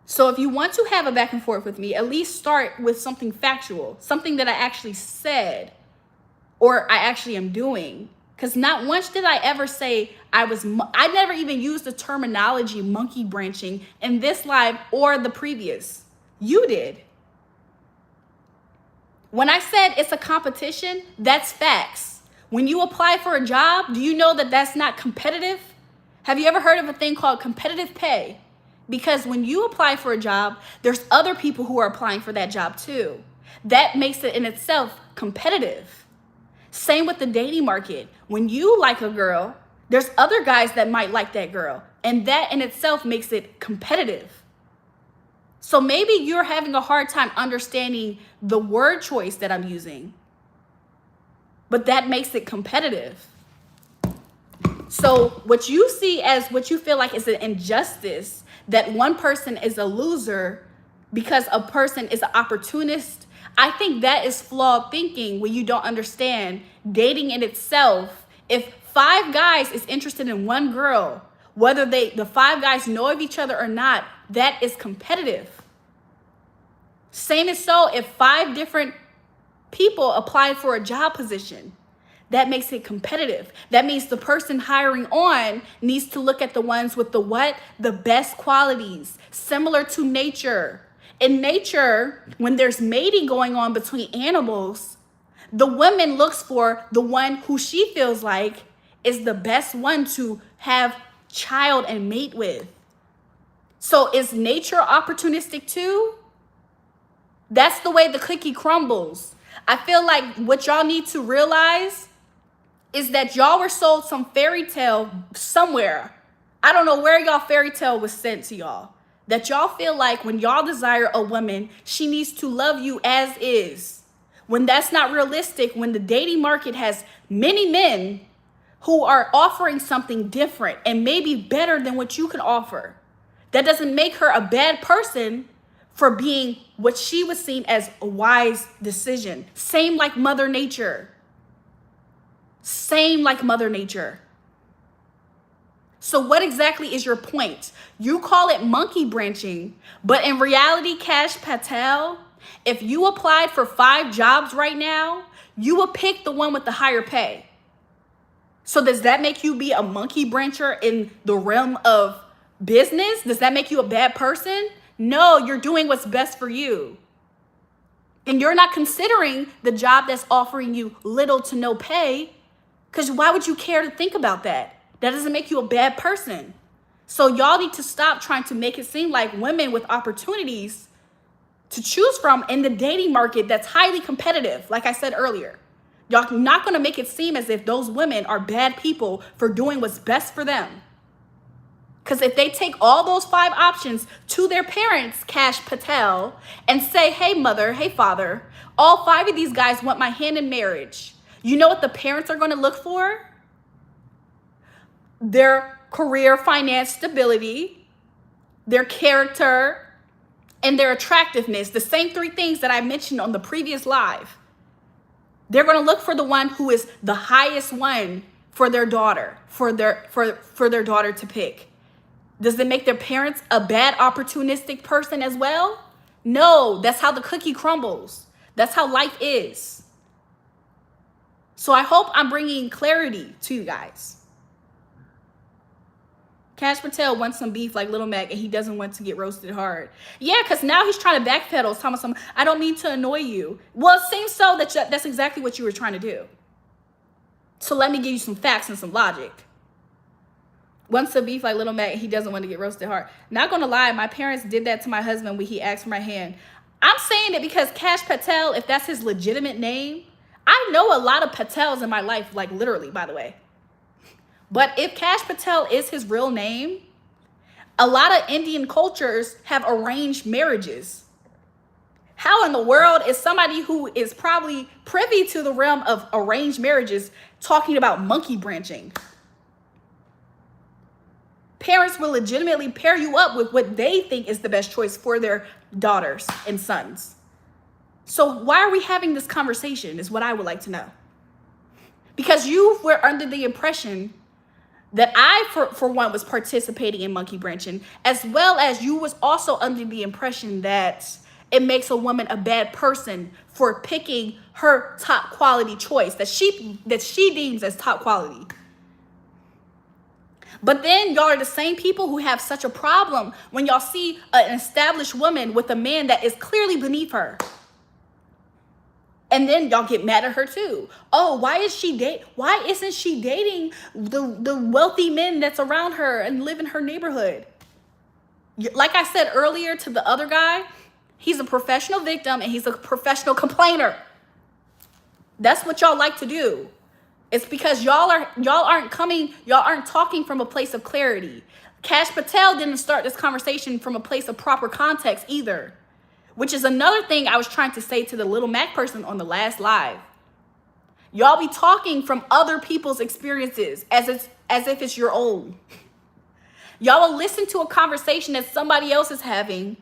So if you want to have a back and forth with me, at least start with something factual, something that I actually said or I actually am doing. Because not once did I ever say I never even used the terminology monkey branching in this live or the previous. You did. When I said it's a competition, that's facts. When you apply for a job, do you know that that's not competitive? Have you ever heard of a thing called competitive pay? Because when you apply for a job, there's other people who are applying for that job too. That makes it in itself competitive. Same with the dating market. When you like a girl, there's other guys that might like that girl. And that in itself makes it competitive. So maybe you're having a hard time understanding the word choice that I'm using. But that makes it competitive. So what you see as what you feel like is an injustice, that one person is a loser because a person is an opportunist, I think that is flawed thinking when you don't understand dating in itself. If 5 guys is interested in one girl, whether the 5 guys know of each other or not, that is competitive. Same as so if 5 different people applied for a job position, that makes it competitive. That means the person hiring on needs to look at the ones with the what? The best qualities, similar to nature. In nature, when there's mating going on between animals, the woman looks for the one who she feels like is the best one to have child and mate with. So is nature opportunistic too? That's the way the cookie crumbles. I feel like what y'all need to realize is that y'all were sold some fairy tale somewhere. I don't know where y'all fairy tale was sent to y'all. That y'all feel like when y'all desire a woman, she needs to love you as is. When that's not realistic, when the dating market has many men who are offering something different and maybe better than what you can offer. That doesn't make her a bad person for being what she was seen as a wise decision. Same like Mother Nature. Same like Mother Nature. So what exactly is your point? You call it monkey branching, but in reality, Cash Patel, if you applied for 5 jobs right now, you will pick the one with the higher pay. So does that make you be a monkey brancher in the realm of business? Does that make you a bad person? No, you're doing what's best for you. And you're not considering the job that's offering you little to no pay, because why would you care to think about that? That doesn't make you a bad person. So y'all need to stop trying to make it seem like women with opportunities to choose from in the dating market that's highly competitive, like I said earlier. Y'all not going to make it seem as if those women are bad people for doing what's best for them. Because if they take all those 5 options to their parents, Cash Patel, and say, hey, mother, hey, father, all 5 of these guys want my hand in marriage. You know what the parents are going to look for? Their career, finance, stability, their character, and their attractiveness. The same 3 things that I mentioned on the previous live. They're going to look for the one who is the highest one for their daughter, for their daughter to pick. Does it make their parents a bad opportunistic person as well? No, that's how the cookie crumbles. That's how life is. So I hope I'm bringing clarity to you guys. Cash Patel wants some beef like Little Mac, and he doesn't want to get roasted hard. Yeah, because now he's trying to backpedal. Telling some, I don't mean to annoy you. Well, it seems so that that's exactly what you were trying to do. So let me give you some facts and some logic. Wants some beef like Little Mac, and he doesn't want to get roasted hard. Not going to lie, my parents did that to my husband when he asked for my hand. I'm saying it because Cash Patel, if that's his legitimate name, I know a lot of Patels in my life, like literally, by the way. But if Cash Patel is his real name, a lot of Indian cultures have arranged marriages. How in the world is somebody who is probably privy to the realm of arranged marriages talking about monkey branching? Parents will legitimately pair you up with what they think is the best choice for their daughters and sons. So why are we having this conversation is what I would like to know. Because you were under the impression that I, for one, was participating in monkey branching, as well as you was also under the impression that it makes a woman a bad person for picking her top quality choice that she deems as top quality. But then y'all are the same people who have such a problem when y'all see an established woman with a man that is clearly beneath her. And then y'all get mad at her too. Oh, why isn't she dating the wealthy men that's around her and live in her neighborhood? Like I said earlier to the other guy, he's a professional victim and he's a professional complainer. That's what y'all like to do. It's because y'all aren't talking from a place of clarity. Cash Patel didn't start this conversation from a place of proper context either, which is another thing I was trying to say to the Little Mac person on the last live. Y'all be talking from other people's experiences as if it's your own. Y'all will listen to a conversation that somebody else is having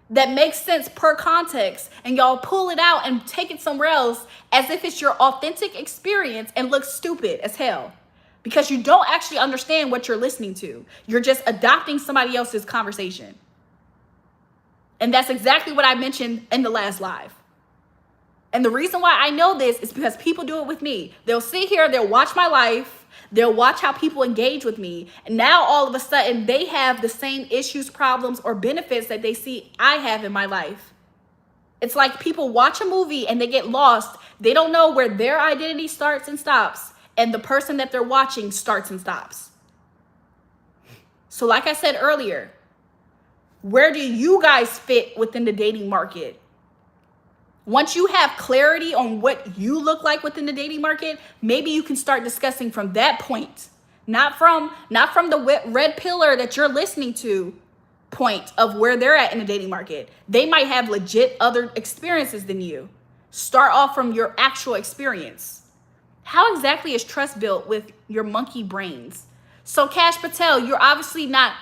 that makes sense per context, and y'all pull it out and take it somewhere else as if it's your authentic experience and look stupid as hell because you don't actually understand what you're listening to. You're just adopting somebody else's conversation. And that's exactly what I mentioned in the last live. And the reason why I know this is because people do it with me. They'll sit here, they'll watch my life, they'll watch how people engage with me. And now all of a sudden they have the same issues, problems, or benefits that they see I have in my life. It's like people watch a movie and they get lost. They don't know where their identity starts and stops, and the person that they're watching starts and stops. So like I said earlier, where do you guys fit within the dating market? Once you have clarity on what you look like within the dating market, maybe you can start discussing from that point, not from the red pillar that you're listening to point of where they're at in the dating market. They might have legit other experiences than you. Start off from your actual experience. How exactly is trust built with your monkey brains? So Cash Patel, you're obviously not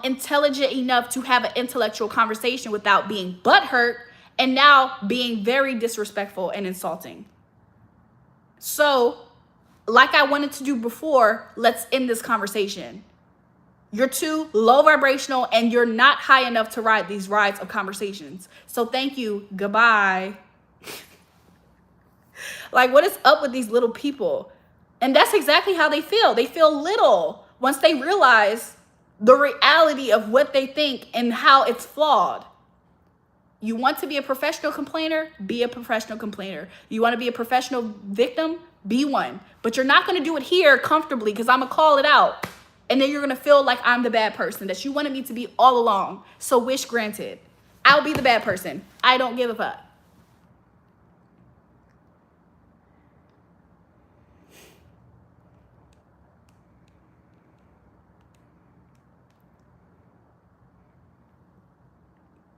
intelligent enough to have an intellectual conversation without being butthurt and now being very disrespectful and insulting. So, like I wanted to do before, let's end this conversation. You're too low vibrational and you're not high enough to ride these rides of conversations. So thank you. Goodbye. Like, what is up with these little people? And that's exactly how they feel. They feel little once they realize the reality of what they think and how it's flawed. You want to be a professional complainer? Be a professional complainer. You want to be a professional victim? Be one. But you're not going to do it here comfortably because I'm going to call it out. And then you're going to feel like I'm the bad person that you wanted me to be all along. So wish granted. I'll be the bad person. I don't give a fuck.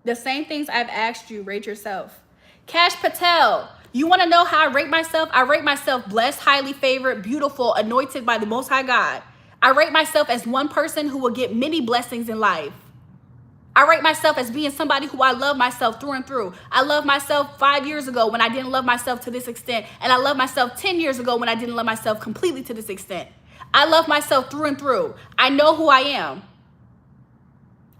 The same things I've asked you, rate yourself. Cash Patel, you want to know how I rate myself? I rate myself blessed, highly favored, beautiful, anointed by the Most High God. I rate myself as one person who will get many blessings in life. I rate myself as being somebody who I love myself through and through. I love myself 5 years ago when I didn't love myself to this extent. And I love myself 10 years ago when I didn't love myself completely to this extent. I love myself through and through. I know who I am.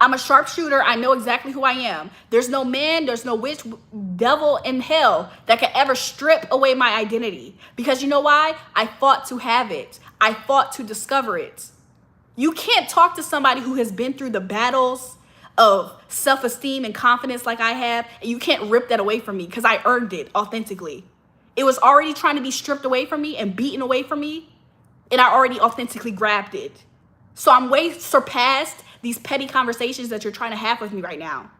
I'm a sharpshooter. I know exactly who I am. There's no man, there's no witch, devil in hell that can ever strip away my identity. Because you know why? I fought to have it. I fought to discover it. You can't talk to somebody who has been through the battles of self-esteem and confidence like I have, and you can't rip that away from me because I earned it authentically. It was already trying to be stripped away from me and beaten away from me, and I already authentically grabbed it. So I'm way surpassed these petty conversations that you're trying to have with me right now.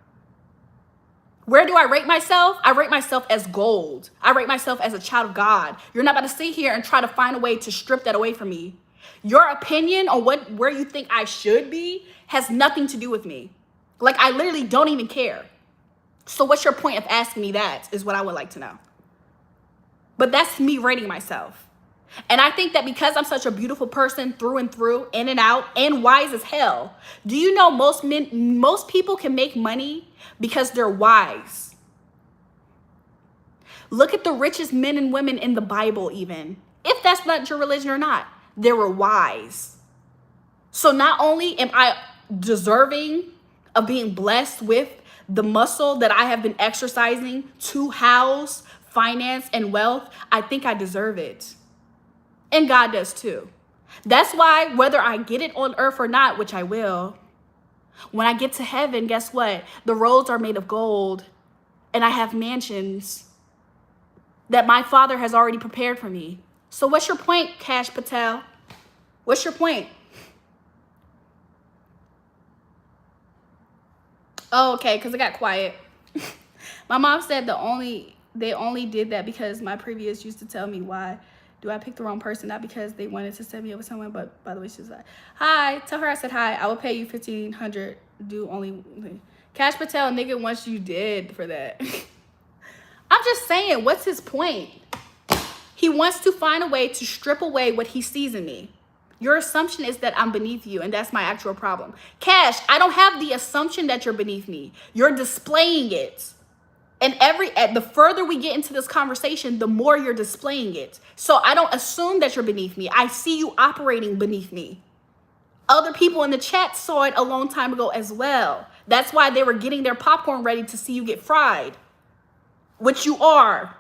Where do I rate myself? I rate myself as gold. I rate myself as a child of God. You're not about to sit here and try to find a way to strip that away from me. Your opinion on where you think I should be has nothing to do with me. Like, I literally don't even care. So what's your point of asking me that is what I would like to know. But that's me rating myself. And I think that because I'm such a beautiful person through and through, in and out, and wise as hell, do you know most people can make money because they're wise? Look at the richest men and women in the Bible even. If that's not your religion or not, they were wise. So not only am I deserving of being blessed with the muscle that I have been exercising to house finance and wealth, I think I deserve it. And God does too. That's why whether I get it on earth or not, which I will, when I get to heaven, guess what? The roads are made of gold and I have mansions that my Father has already prepared for me. So what's your point, Cash Patel? What's your point? Oh, okay, because it got quiet. My mom said they only did that because my previous used to tell me why do I pick the wrong person, not because they wanted to set me up with someone, but by the way, she was like, hi, tell her I said hi. I will pay you $1,500. Do only Cash Patel, nigga, once you did for that. I'm just saying, what's his point? He wants to find a way to strip away what he sees in me. Your assumption is that I'm beneath you, and that's my actual problem. Cash, I don't have the assumption that you're beneath me. You're displaying it. And the further we get into this conversation, the more you're displaying it. So I don't assume that you're beneath me. I see you operating beneath me. Other people in the chat saw it a long time ago as well. That's why they were getting their popcorn ready to see you get fried. Which you are.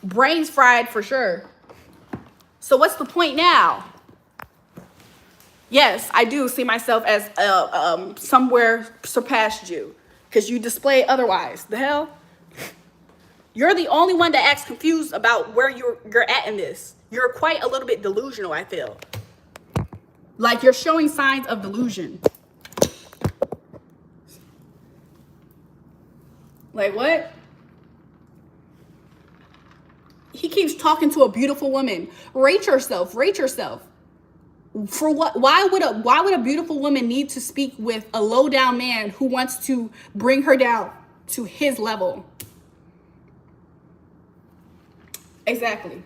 Brains fried for sure. So what's the point now? Yes, I do see myself as somewhere surpassed you. Because you display otherwise. The hell? You're the only one that acts confused about where you're at in this. You're quite a little bit delusional, I feel. Like you're showing signs of delusion. Like what? He keeps talking to a beautiful woman. Rate yourself. Rate yourself. For what? Why would a beautiful woman need to speak with a low down man who wants to bring her down to his level? Exactly.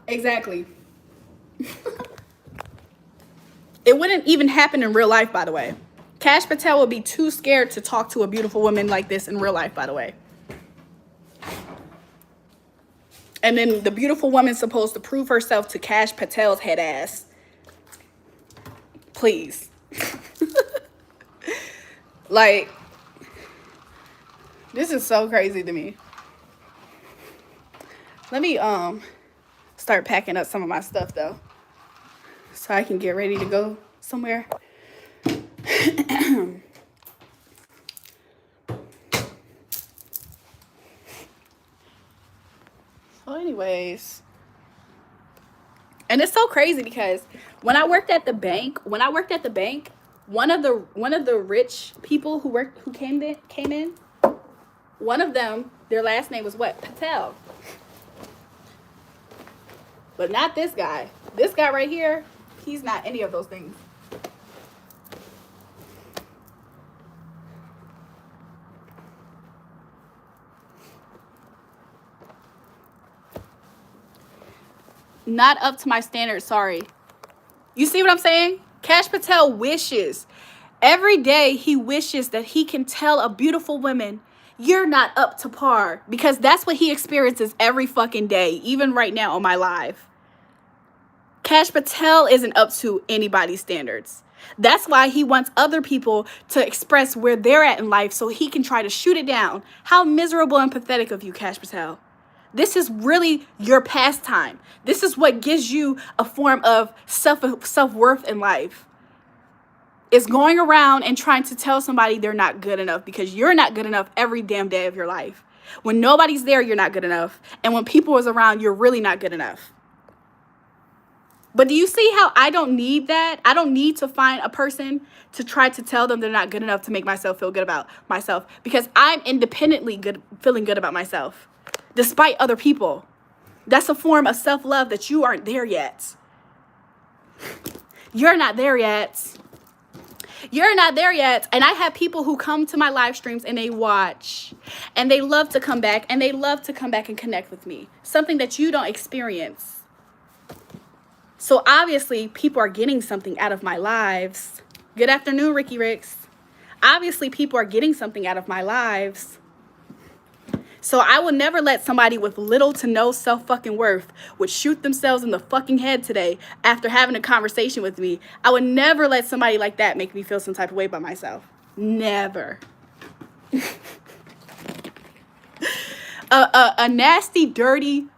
Exactly. It wouldn't even happen in real life, by the way. Cash Patel would be too scared to talk to a beautiful woman like this in real life, by the way. And then the beautiful woman's supposed to prove herself to Cash Patel's head ass. Please. Like, this is so crazy to me. Let me start packing up some of my stuff though, so I can get ready to go somewhere. So anyways, and it's so crazy because when I worked at the bank, one of the rich people who came in, one of them, their last name was what? Patel. But not this guy. This guy right here, he's not any of those things. Not up to my standards, sorry. You see what I'm saying? Cash Patel wishes. Every day he wishes that he can tell a beautiful woman, you're not up to par. Because that's what he experiences every fucking day, even right now on my live. Cash Patel isn't up to anybody's standards. That's why he wants other people to express where they're at in life so he can try to shoot it down. How miserable and pathetic of you, Cash Patel. This is really your pastime. This is what gives you a form of self-worth in life. It's going around and trying to tell somebody they're not good enough because you're not good enough every damn day of your life. When nobody's there, you're not good enough. And when people is around, you're really not good enough. But do you see how I don't need that? I don't need to find a person to try to tell them they're not good enough to make myself feel good about myself because I'm independently feeling good about myself. Despite other people. That's a form of self-love that you aren't there yet. You're not there yet. You're not there yet. And I have people who come to my live streams and they watch. And they love to come back. And they love to come back and connect with me. Something that you don't experience. So obviously people are getting something out of my lives. Good afternoon, Ricky Ricks. Obviously people are getting something out of my lives. So I will never let somebody with little to no self-fucking worth would shoot themselves in the fucking head today after having a conversation with me. I would never let somebody like that make me feel some type of way by myself. Never. A nasty, dirty,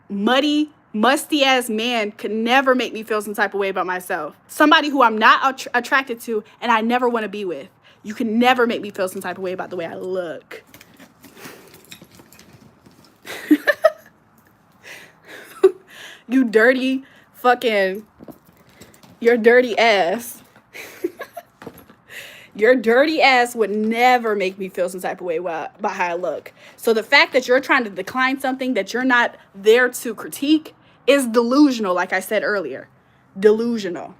muddy, musty-ass man could never make me feel some type of way about myself. Somebody who I'm not attracted to and I never want to be with. You can never make me feel some type of way about the way I look. You dirty fucking, your dirty ass. Your dirty ass would never make me feel some type of way about how I look. So the fact that you're trying to decline something that you're not there to critique is delusional, like I said earlier. Delusional.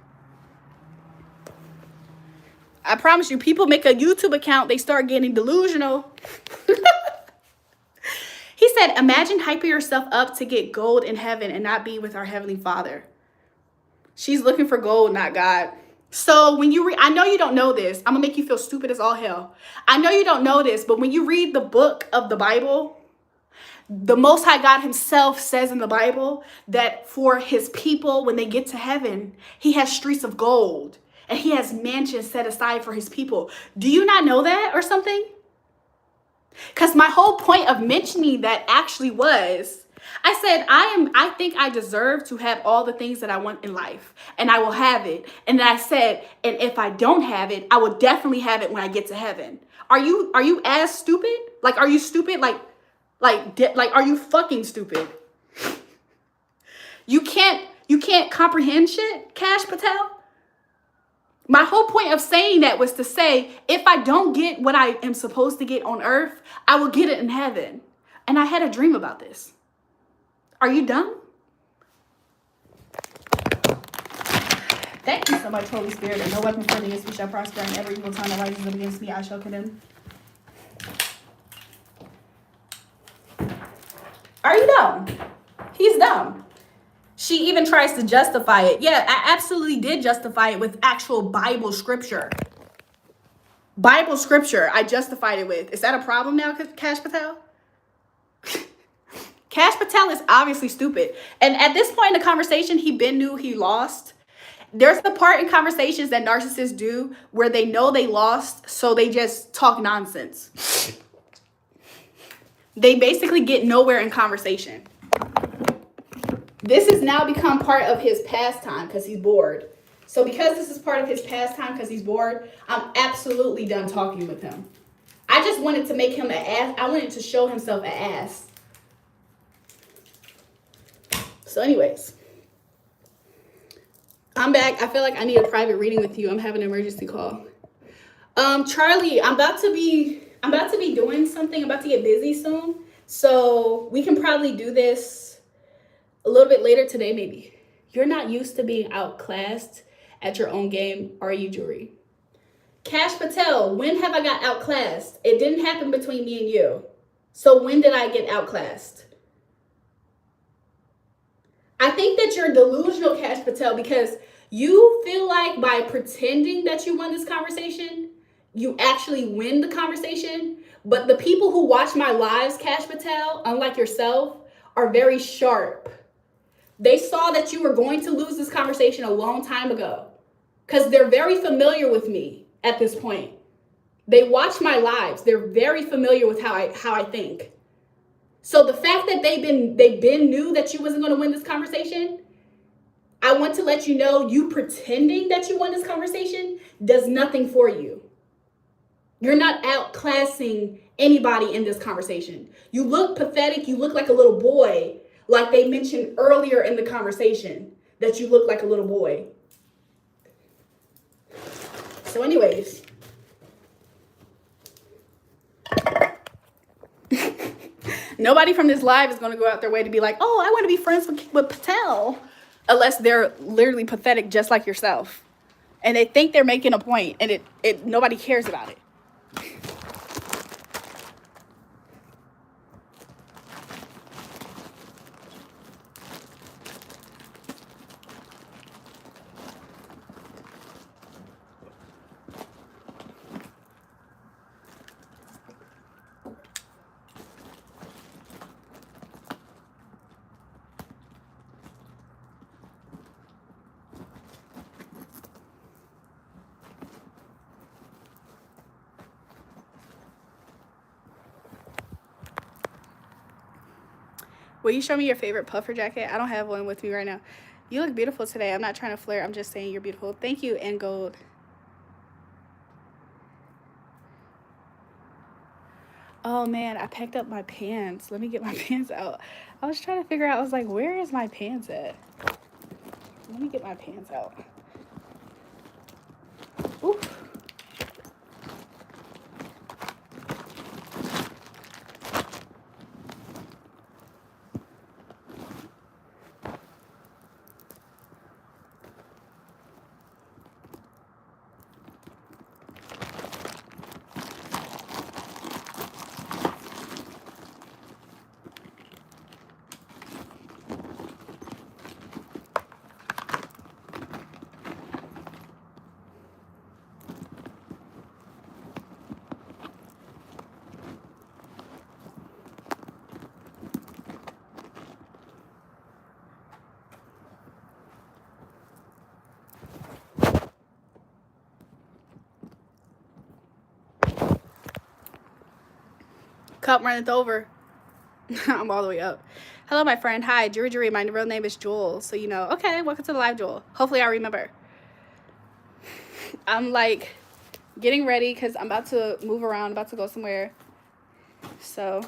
I promise you, people make a YouTube account, they start getting delusional. He said, imagine hyping yourself up to get gold in heaven and not be with our Heavenly Father. She's looking for gold, not God. So when you read, I know you don't know this. I'm going to make you feel stupid as all hell. I know you don't know this, but when you read the book of the Bible, the Most High God himself says in the Bible that for his people, when they get to heaven, he has streets of gold and he has mansions set aside for his people. Do you not know that or something? Because my whole point of mentioning that actually was, I said, I think I deserve to have all the things that I want in life, and I will have it. And then I said, and if I don't have it, I will definitely have it when I get to heaven. Are you as stupid? Like, are you stupid? Like, are you fucking stupid? You can't comprehend shit, Cash Patel? My whole point of saying that was to say, if I don't get what I am supposed to get on earth, I will get it in heaven. And I had a dream about this. Are you dumb? Thank you so much, Holy Spirit. And no weapon formed against me shall prosper, and every evil tongue that rises up against me I shall condemn. Are you dumb? He's dumb. She even tries to justify it. Yeah, I absolutely did justify it with actual Bible scripture. Bible scripture, I justified it with. Is that a problem now, Cash Patel? Cash Patel is obviously stupid. And at this point in the conversation, he knew he lost. There's the part in conversations that narcissists do where they know they lost, so they just talk nonsense. They basically get nowhere in conversation. This has now become part of his pastime because he's bored. So because this is part of his pastime because he's bored, I'm absolutely done talking with him. I just wanted to make him an ass. I wanted to show himself an ass. So anyways, I'm back. I feel like I need a private reading with you. I'm having an emergency call. Charlie, I'm about to be doing something. I'm about to get busy soon. So we can probably do this a little bit later today, maybe. You're not used to being outclassed at your own game, are you, Julrae? Cash Patel, when have I got outclassed? It didn't happen between me and you. So when did I get outclassed? I think that you're delusional, Cash Patel, because you feel like by pretending that you won this conversation, you actually win the conversation. But the people who watch my lives, Cash Patel, unlike yourself, are very sharp. They saw that you were going to lose this conversation a long time ago because they're very familiar with me at this point. They watch my lives. They're very familiar with how I think. So the fact that they've been knew that you wasn't going to win this conversation, I want to let you know you pretending that you won this conversation does nothing for you. You're not outclassing anybody in this conversation. You look pathetic. You look like a little boy, like they mentioned earlier in the conversation, that you look like a little boy. So anyways. Nobody from this live is going to go out their way to be like, oh, I want to be friends with Patel. Unless they're literally pathetic just like yourself. And they think they're making a point and nobody cares about it. Will you show me your favorite puffer jacket? I don't have one with me right now. You look beautiful today. I'm not trying to flirt. I'm just saying you're beautiful. Thank you, and gold. Oh man, I packed up my pants. Let me get my pants out. I was trying to figure out, I was like, where is my pants at? Let me get my pants out. Oof. Cup runneth over. I'm all the way up. Hello, my friend. Hi, JulraeJulrae. My real name is Jewel, so you know. Okay, welcome to the live, Jewel. Hopefully I remember. I'm like getting ready because I'm about to move around, about to go somewhere. So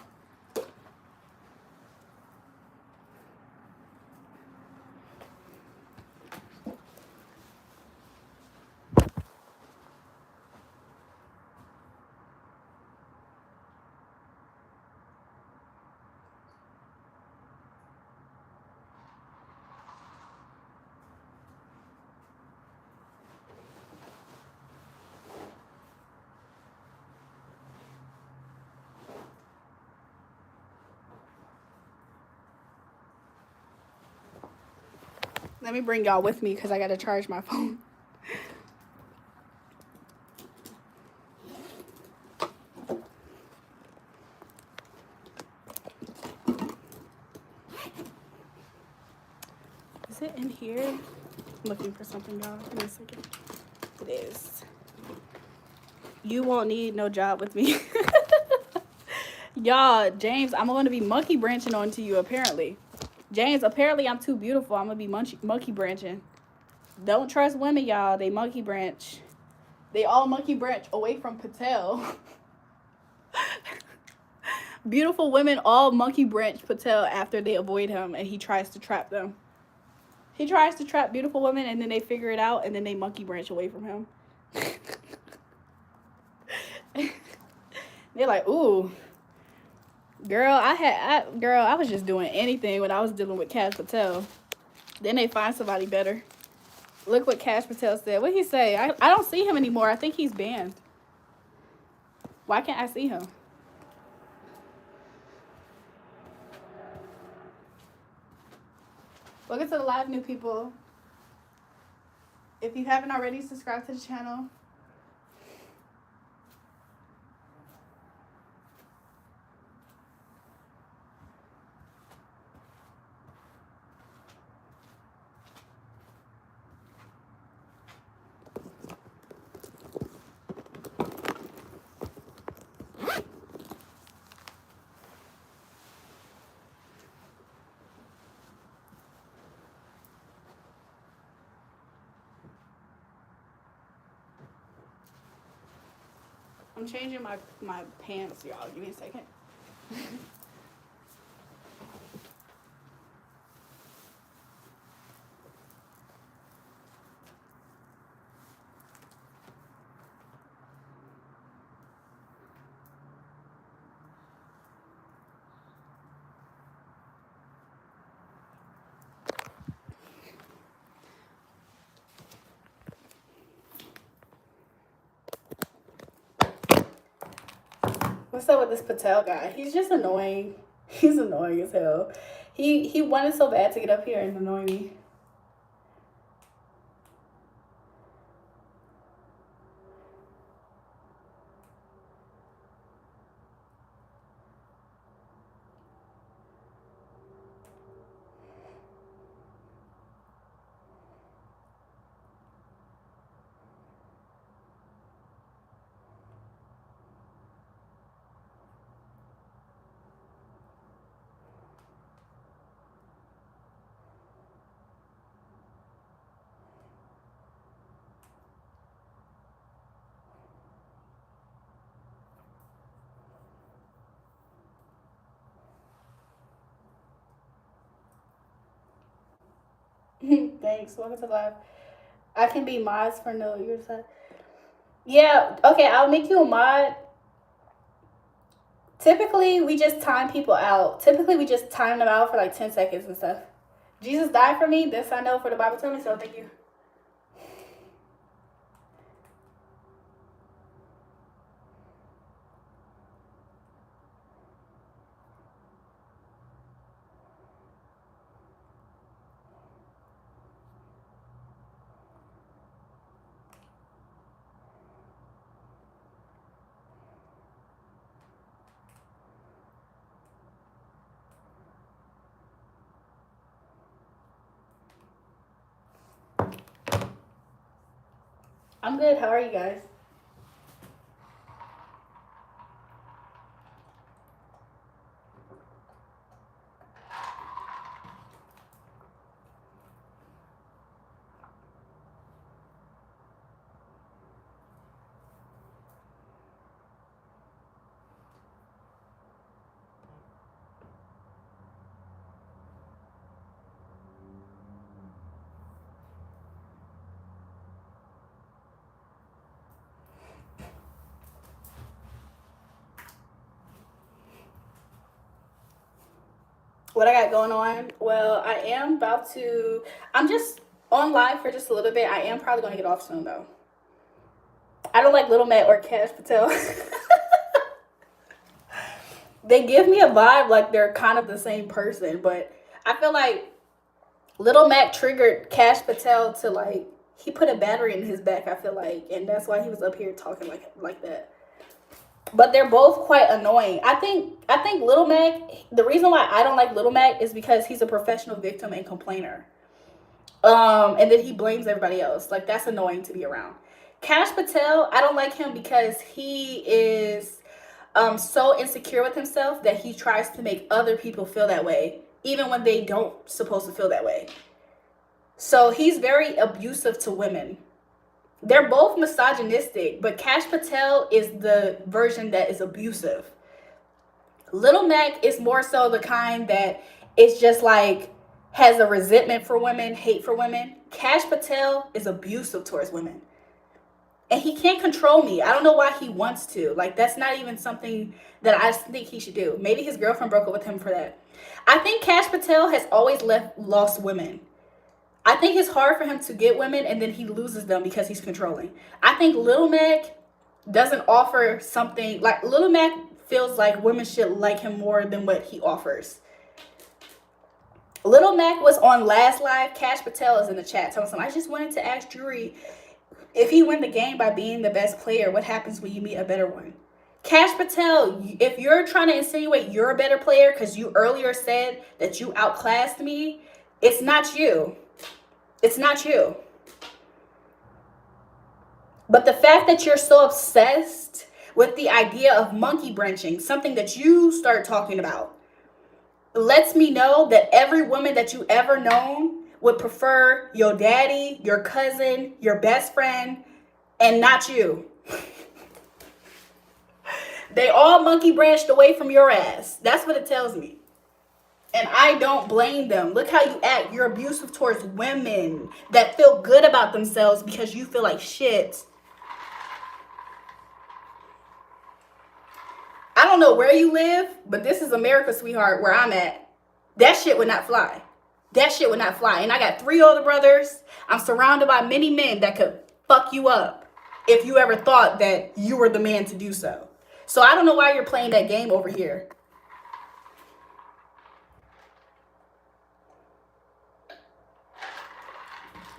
let me bring y'all with me because I got to charge my phone. Is it in here? I'm looking for something, y'all. Give me a second. It is. You won't need no job with me. Y'all, James, I'm going to be monkey branching onto you, apparently. James, apparently I'm too beautiful. I'm going to be monkey branching. Don't trust women, y'all. They monkey branch. They all monkey branch away from Patel. Beautiful women all monkey branch Patel after they avoid him and he tries to trap them. He tries to trap beautiful women and then they figure it out and then they monkey branch away from him. They're like, ooh. Girl, I was just doing anything when I was dealing with Cash Patel. Then they find somebody better. Look what Cash Patel said. What'd he say? I don't see him anymore. I think he's banned. Why can't I see him? Welcome to the live, new people. If you haven't already, subscribe to the channel. I'm changing my pants, y'all. Give me a second. What's up with this Patel guy? He's just annoying. He's annoying as hell. He wanted so bad to get up here and annoy me. Thanks. Welcome to live. I can be mods for no. You're sad. Yeah. Okay. I'll make you a mod. Typically, we just time people out. Typically, we just time them out for like 10 seconds and stuff. Jesus died for me. This I know, for the Bible told me so. Thank you. I'm good. How are you guys? What I got going on? Well, I am about to. I'm just on live for just a little bit. I am probably going to get off soon, though. I don't like Little Matt or Cash Patel. They give me a vibe like they're kind of the same person, but I feel like Little Mac triggered Cash Patel to, like, he put a battery in his back, I feel like, and that's why he was up here talking like that. But they're both quite annoying. I think Little Mac, the reason why I don't like Little Mac is because he's a professional victim and complainer. And then he blames everybody else. Like, that's annoying to be around. Cash Patel, I don't like him because he is so insecure with himself that he tries to make other people feel that way, even when they don't supposed to feel that way. So he's very abusive to women. They're both misogynistic, but Cash Patel is the version that is abusive. Little Mac is more so the kind that is just like has a resentment for women, hate for women. Cash Patel is abusive towards women. And he can't control me. I don't know why he wants to. Like, that's not even something that I think he should do. Maybe his girlfriend broke up with him for that. I think Cash Patel has always lost women. I think it's hard for him to get women and then he loses them because he's controlling. I think Little Mac doesn't offer something, like Little Mac feels like women should like him more than what he offers. Little Mac was on last live. Cash Patel is in the chat telling him, I just wanted to ask Julrae, if he win the game by being the best player, what happens when you meet a better one? Cash Patel, if you're trying to insinuate you're a better player because you earlier said that you outclassed me, it's not you. It's not you. But the fact that you're so obsessed with the idea of monkey branching, something that you start talking about, lets me know that every woman that you ever known would prefer your daddy, your cousin, your best friend, and not you. They all monkey branched away from your ass. That's what it tells me. And I don't blame them. Look how you act. You're abusive towards women that feel good about themselves because you feel like shit. I don't know where you live, but this is America, sweetheart, where I'm at. That shit would not fly. That shit would not fly. And I got 3 older brothers. I'm surrounded by many men that could fuck you up if you ever thought that you were the man to do so. So I don't know why you're playing that game over here.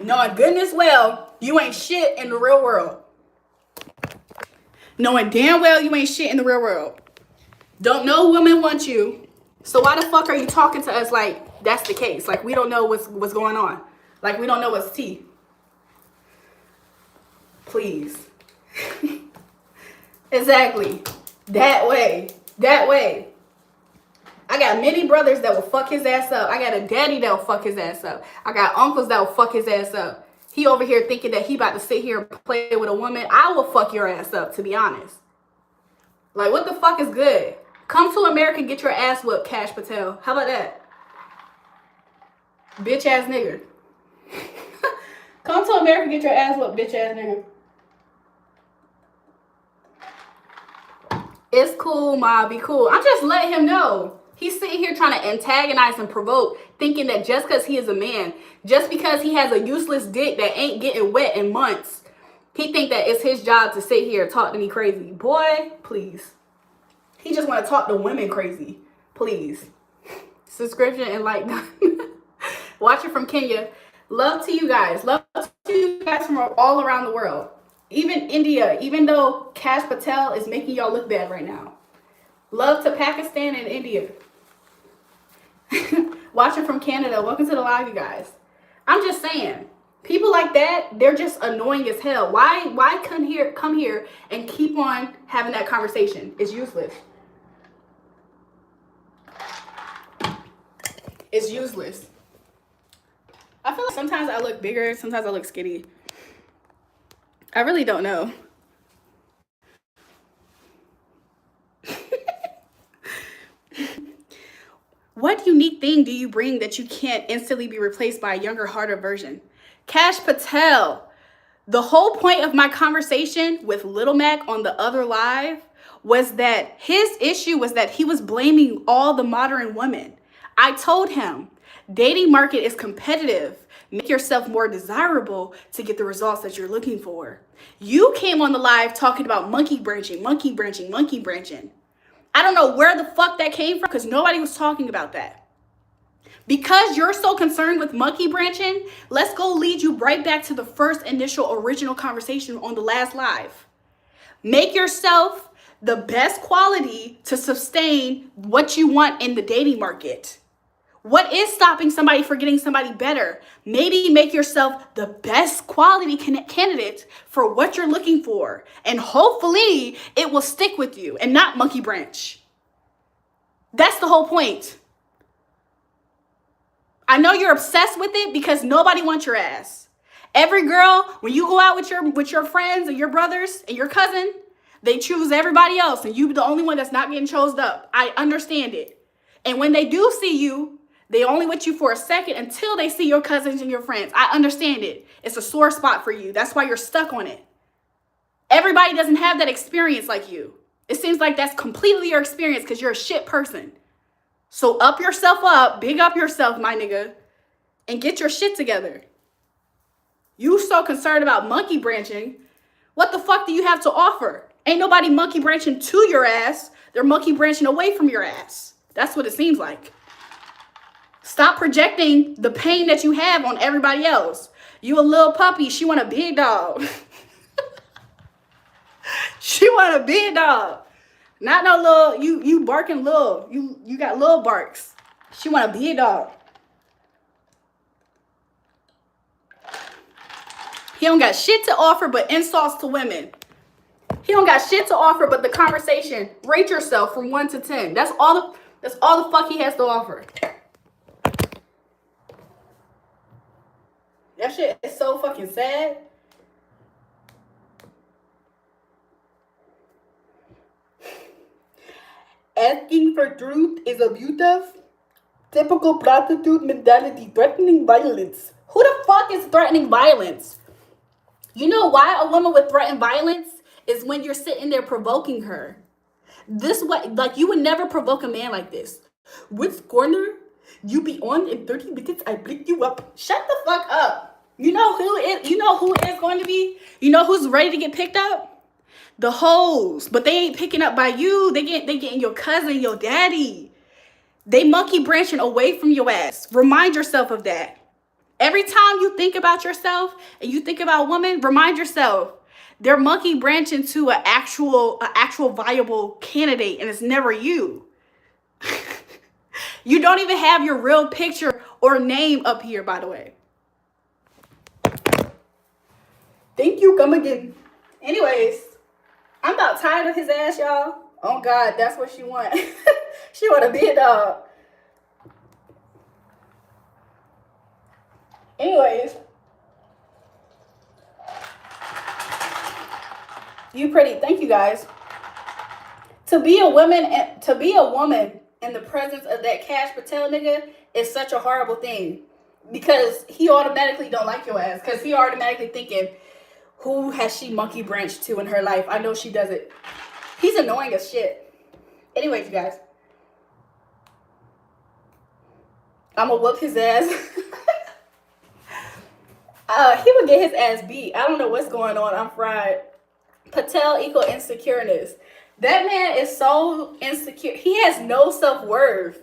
Knowing goodness well you ain't shit in the real world. Knowing damn well you ain't shit in the real world. Don't no woman want you. So why the fuck are you talking to us like that's the case? Like we don't know what's going on. Like we don't know what's tea. Please. Exactly. That way. That way. I got many brothers that will fuck his ass up. I got a daddy that will fuck his ass up. I got uncles that will fuck his ass up. He over here thinking that he about to sit here and play with a woman. I will fuck your ass up, to be honest. Like, what the fuck is good? Come to America and get your ass whooped, Cash Patel. How about that? Bitch ass nigga. Come to America, get your ass whooped, bitch ass nigga. It's cool, Ma. Be cool. I'm just letting him know. He's sitting here trying to antagonize and provoke, thinking that just because he is a man, just because he has a useless dick that ain't getting wet in months, he think that it's his job to sit here and talk to me crazy. Boy, please. He just want to talk to women crazy. Please. Subscription and like. Watching from Kenya. Love to you guys. Love to you guys from all around the world. Even India, even though Kash Patel is making y'all look bad right now. Love to Pakistan and India. Watching from Canada. Welcome to the live, you guys. I'm just saying, people like that, they're just annoying as hell. Why come here and keep on having that conversation? It's useless. It's useless. I feel like sometimes I look bigger, sometimes I look skinny. I really don't know. What unique thing do you bring that you can't instantly be replaced by a younger, harder version? Kash Patel. The whole point of my conversation with Little Mac on the other live was that his issue was that he was blaming all the modern women. I told him, dating market is competitive. Make yourself more desirable to get the results that you're looking for. You came on the live talking about monkey branching. I don't know where the fuck that came from because nobody was talking about that. Because you're so concerned with monkey branching, let's go lead you right back to the first initial original conversation on the last live. Make yourself the best quality to sustain what you want in the dating market. What is stopping somebody from getting somebody better? Maybe make yourself the best quality candidate for what you're looking for. And hopefully it will stick with you and not monkey branch. That's the whole point. I know you're obsessed with it because nobody wants your ass. Every girl, when you go out with your friends and your brothers and your cousin, they choose everybody else and you the only one that's not getting chosen up. I understand it. And when they do see you, they only with you for a second until they see your cousins and your friends. I understand it. It's a sore spot for you. That's why you're stuck on it. Everybody doesn't have that experience like you. It seems like that's completely your experience because you're a shit person. So up yourself up, big up yourself, my nigga, and get your shit together. You so concerned about monkey branching. What the fuck do you have to offer? Ain't nobody monkey branching to your ass. They're monkey branching away from your ass. That's what it seems like. Stop projecting the pain that you have on everybody else. You a little puppy. She want a big dog. She want a big dog. Not no little, you barking little. You got little barks. She want a big dog. He don't got shit to offer but insults to women. He don't got shit to offer but the conversation. Rate yourself from 1 to 10. That's all the fuck he has to offer. That shit is so fucking sad. Asking for truth is abusive. Typical prostitute mentality, threatening violence. Who the fuck is threatening violence? You know why a woman would threaten violence? Is when you're sitting there provoking her. This way, like you would never provoke a man like this. Which corner you be on in 30 minutes? I pick you up. Shut the fuck up. You know who is going to be? You know who's ready to get picked up? The hoes. But they ain't picking up by you. They getting your cousin, your daddy. They monkey branching away from your ass. Remind yourself of that. Every time you think about yourself and you think about women, remind yourself they're monkey branching to an actual viable candidate, and it's never you. You don't even have your real picture or name up here, by the way. Thank you. Come again. Anyways, I'm about tired of his ass, y'all. Oh God, that's what she want. She want a big dog. Anyways, you pretty. Thank you guys. To be a woman in the presence of that Kash Patel nigga is such a horrible thing. because he automatically don't like your ass. Because he automatically thinking, who has she monkey branched to in her life? I know she does it. He's annoying as shit. Anyways, you guys. I'm gonna whoop his ass. He would get his ass beat. I don't know what's going on. I'm fried. Patel equal insecureness. That man is so insecure. He has no self-worth.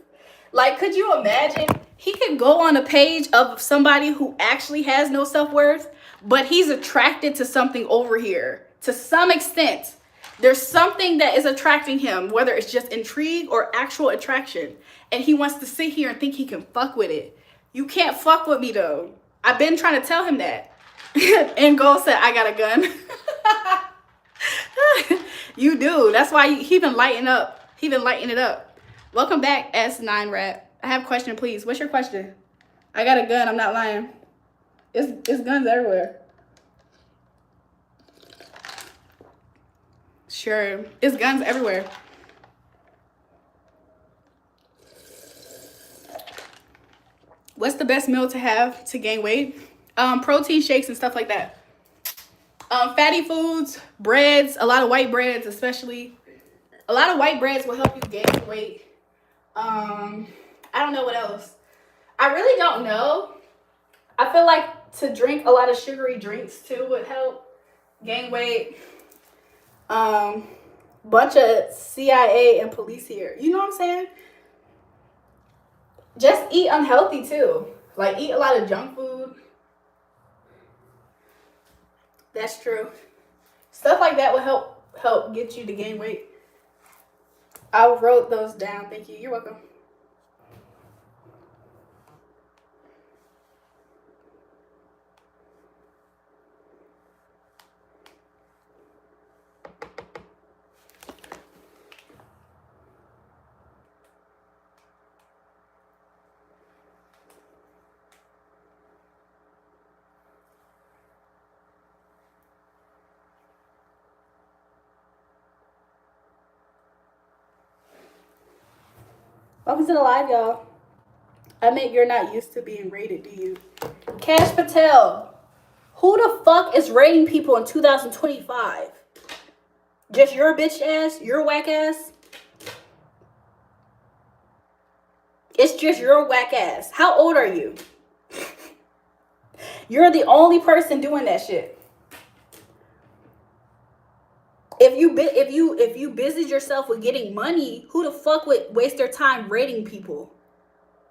Like, could you imagine? He could go on a page of somebody who actually has no self-worth, but he's attracted to something over here. To some extent, there's something that is attracting him, whether it's just intrigue or actual attraction. And he wants to sit here and think he can fuck with it. You can't fuck with me, though. I've been trying to tell him that. And Gold said, I got a gun. You do. That's why he been lighting up. He been lighting it up. Welcome back, S9 Rap. I have a question, please. What's your question? I got a gun. I'm not lying. It's guns everywhere. Sure. It's guns everywhere. What's the best meal to have to gain weight? Protein shakes and stuff like that. Fatty foods, breads, a lot of white breads especially. A lot of white breads will help you gain weight. I don't know what else. I really don't know. I feel like to drink a lot of sugary drinks too would help gain weight. Bunch of CIA and police here. You know what I'm saying? Just eat unhealthy too. Like, eat a lot of junk food. That's true. Stuff like that will help get you to gain weight. I wrote those down. Thank you. You're welcome. Welcome to the live, y'all. I meant you're not used to being rated, do you? Cash Patel. Who the fuck is rating people in 2025? Just your bitch ass? Your whack ass? It's just your whack ass. How old are you? You're the only person doing that shit. If you busied yourself with getting money, who the fuck would waste their time rating people?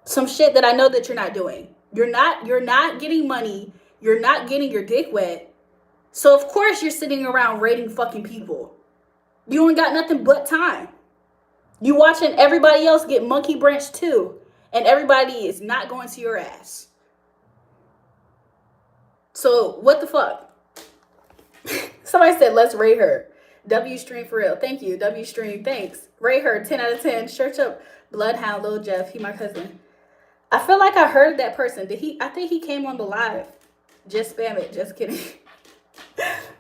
Some shit that I know that you're not doing. You're not getting money. You're not getting your dick wet. So of course you're sitting around rating fucking people. You ain't got nothing but time. You watching everybody else get monkey branched too. And everybody is not going to your ass. So what the fuck? Somebody said, let's rate her. W Stream for real. Thank you. W Stream. Thanks. Rate her. 10 out of 10. Search up Bloodhound Lil Jeff. He my cousin. I feel like I heard that person. I think he came on the live. Just spam it. Just kidding.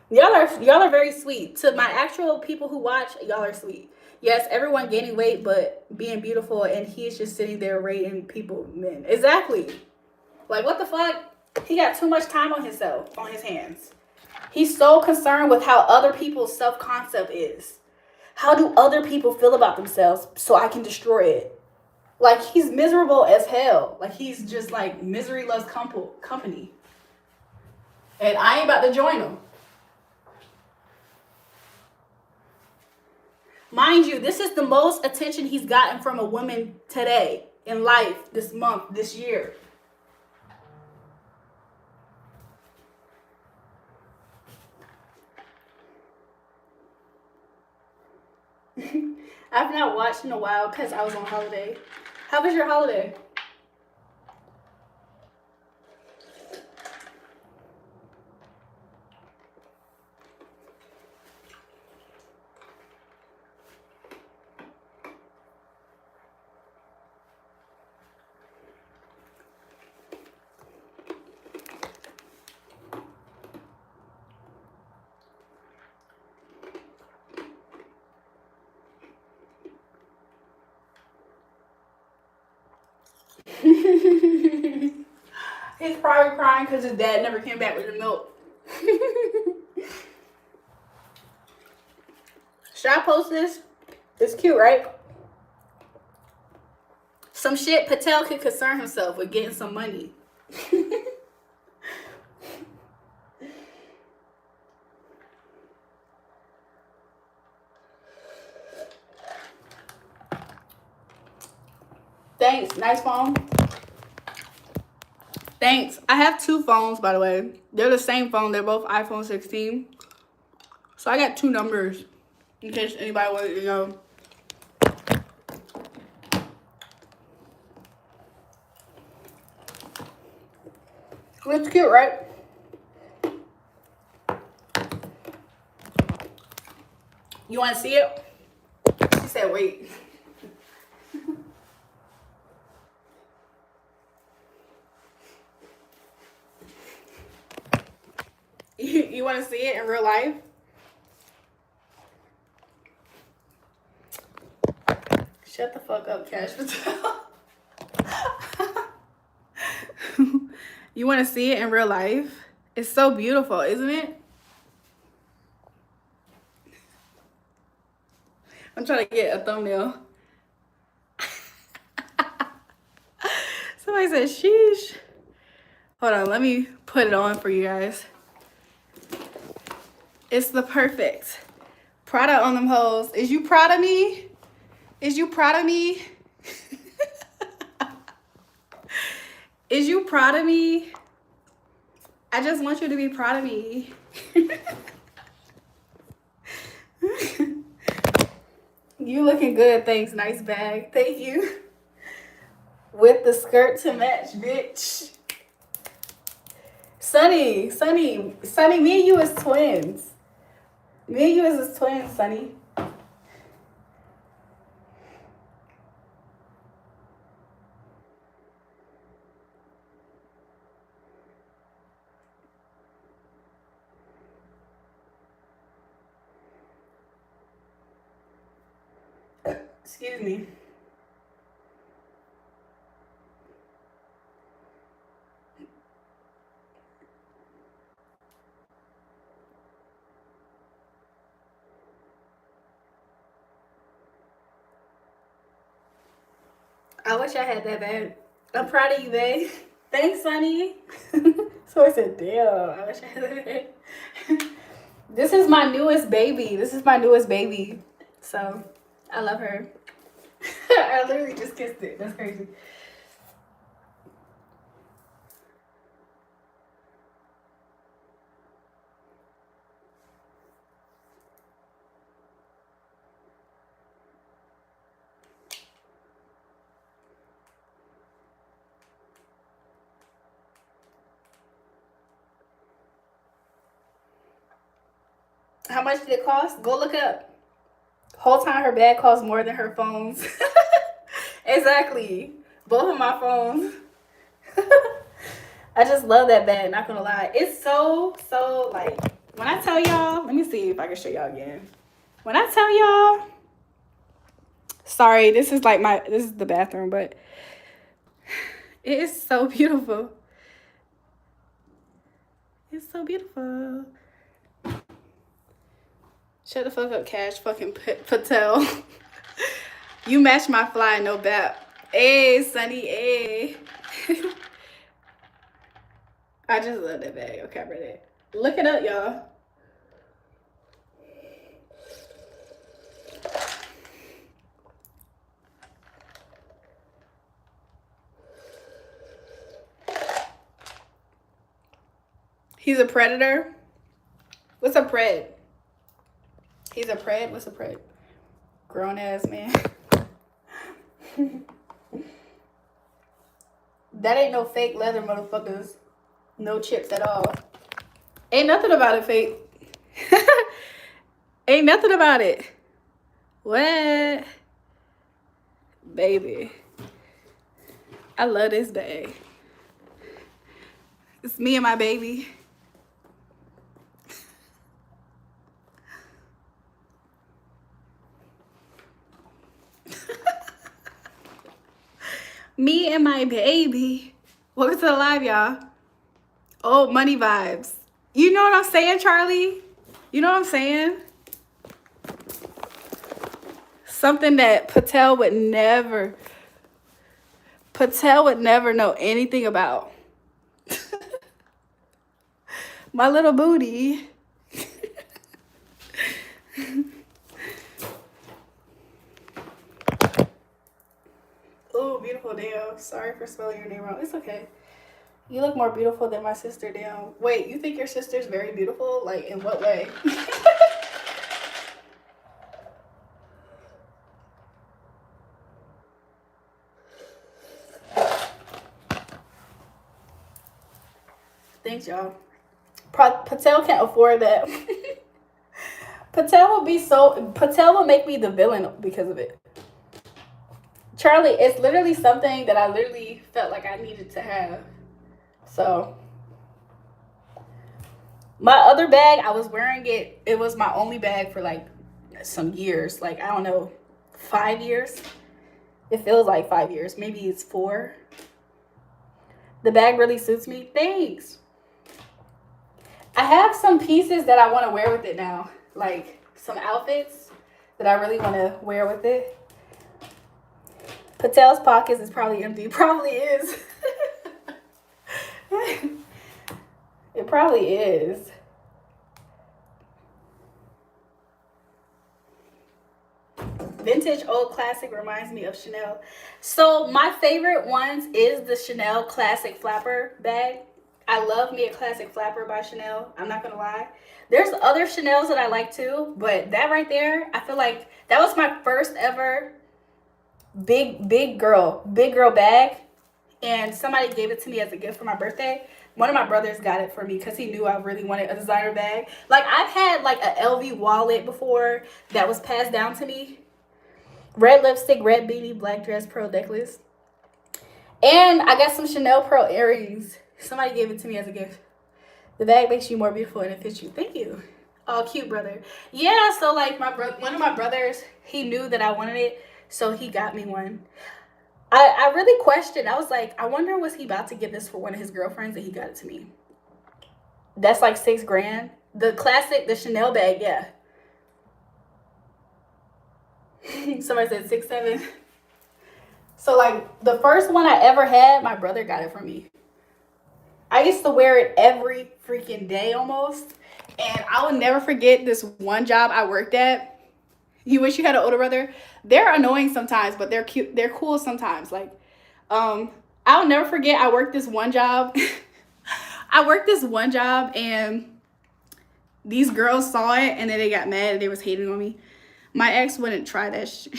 Y'all are very sweet. To my actual people who watch, y'all are sweet. Yes, everyone gaining weight, but being beautiful, and he's just sitting there rating people, men. Exactly. Like, what the fuck? He got too much time on his hands. He's so concerned with how other people's self-concept is. How do other people feel about themselves so I can destroy it? Like, he's miserable as hell. Like, he's just like, misery loves company. And I ain't about to join him. Mind you, this is the most attention he's gotten from a woman today, in life, this month, this year. I've not watched in a while because I was on holiday. How was your holiday? He's probably crying because his dad never came back with the milk. Should I post this? It's cute, right? Some shit Patel could concern himself with getting some money. Thanks. Nice phone. Thanks. I have 2 phones, by the way. They're the same phone. They're both iPhone 16. So I got 2 numbers in case anybody wanted to know. It's cute, right? You want to see it? She said, wait. You want to see it in real life? Shut the fuck up, Cash Patel. You want to see it in real life? It's so beautiful, isn't it? I'm trying to get a thumbnail. Somebody said, sheesh. Hold on, let me put it on for you guys. It's the perfect Prada on them hoes. Is you proud of me? Is you proud of me? Is you proud of me? I just want you to be proud of me. You looking good, thanks. Nice bag. Thank you. With the skirt to match, bitch. Sunny, me and you is twins. Me and you is twins, Sunny. Excuse me. I wish I had that bag. I'm proud of you, babe. Thanks, Sunny. So I said, damn, I wish I had that bag. This is my newest baby. So I love her. I literally just kissed it. That's crazy. How much did it cost? Go look it up. Whole time her bag costs more than her phones. Exactly. Both of my phones. I just love that bag, not gonna lie. It's so like, when I tell y'all, let me see if I can show y'all again. When I tell y'all, sorry, this is the bathroom, but it is so beautiful. It's so beautiful. Shut the fuck up, Cash fucking Patel. You match my fly, no bap. Hey, Sunny, hey. I just love that bag. Okay, I read it. Look it up, y'all. He's a predator. What's a pred? He's a pred? What's a pred? Grown ass man. That ain't no fake leather, motherfuckers. No chips at all. Ain't nothing about it fake. Ain't nothing about it. What? Baby. I love this bag. It's me and my baby. Me and my baby. Welcome to the live, y'all. Old money vibes. You know what I'm saying, Charlie? You know what I'm saying? Something that Patel would never know anything about. My little booty. Oh, beautiful, damn. Sorry for spelling your name wrong. It's okay. You look more beautiful than my sister, damn. Wait, you think your sister's very beautiful? Like, in what way? Thanks, y'all. Patel can't afford that. Patel will make me the villain because of it. Charlie, it's literally something that I literally felt like I needed to have. So, my other bag, I was wearing it. It was my only bag for like some years. Like, I don't know, 5 years. It feels like 5 years. Maybe it's 4. The bag really suits me. Thanks. I have some pieces that I want to wear with it now. Like, some outfits that I really want to wear with it. Patel's pockets is probably empty. Probably is. It probably is. Vintage old classic reminds me of Chanel. So my favorite ones is the Chanel classic flapper bag. I love me a classic flapper by Chanel. I'm not gonna lie. There's other Chanels that I like too, but that right there, I feel like that was my first ever big girl bag, and somebody gave it to me as a gift for my birthday. One of my brothers got it for me because he knew I really wanted a designer bag. Like, I've had like a LV wallet before that was passed down to me. Red lipstick, red beanie, black dress, pearl necklace. And I got some Chanel pearl earrings. Somebody gave it to me as a gift. The bag makes you more beautiful and it fits you. Thank you. Oh, cute brother. Yeah, so like one of my brothers, he knew that I wanted it, so he got me one. I really questioned. I was like, I wonder, was he about to get this for one of his girlfriends, and he got it to me. That's like $6,000. The classic, the Chanel bag, yeah. Somebody said 6, 7. So like the first one I ever had, my brother got it for me. I used to wear it every freaking day almost. And I will never forget this one job I worked at. You wish you had an older brother? They're annoying sometimes, but they're cute. They're cool sometimes. Like, I'll never forget, I worked this one job. And these girls saw it and then they got mad and they was hating on me. My ex wouldn't try that shit.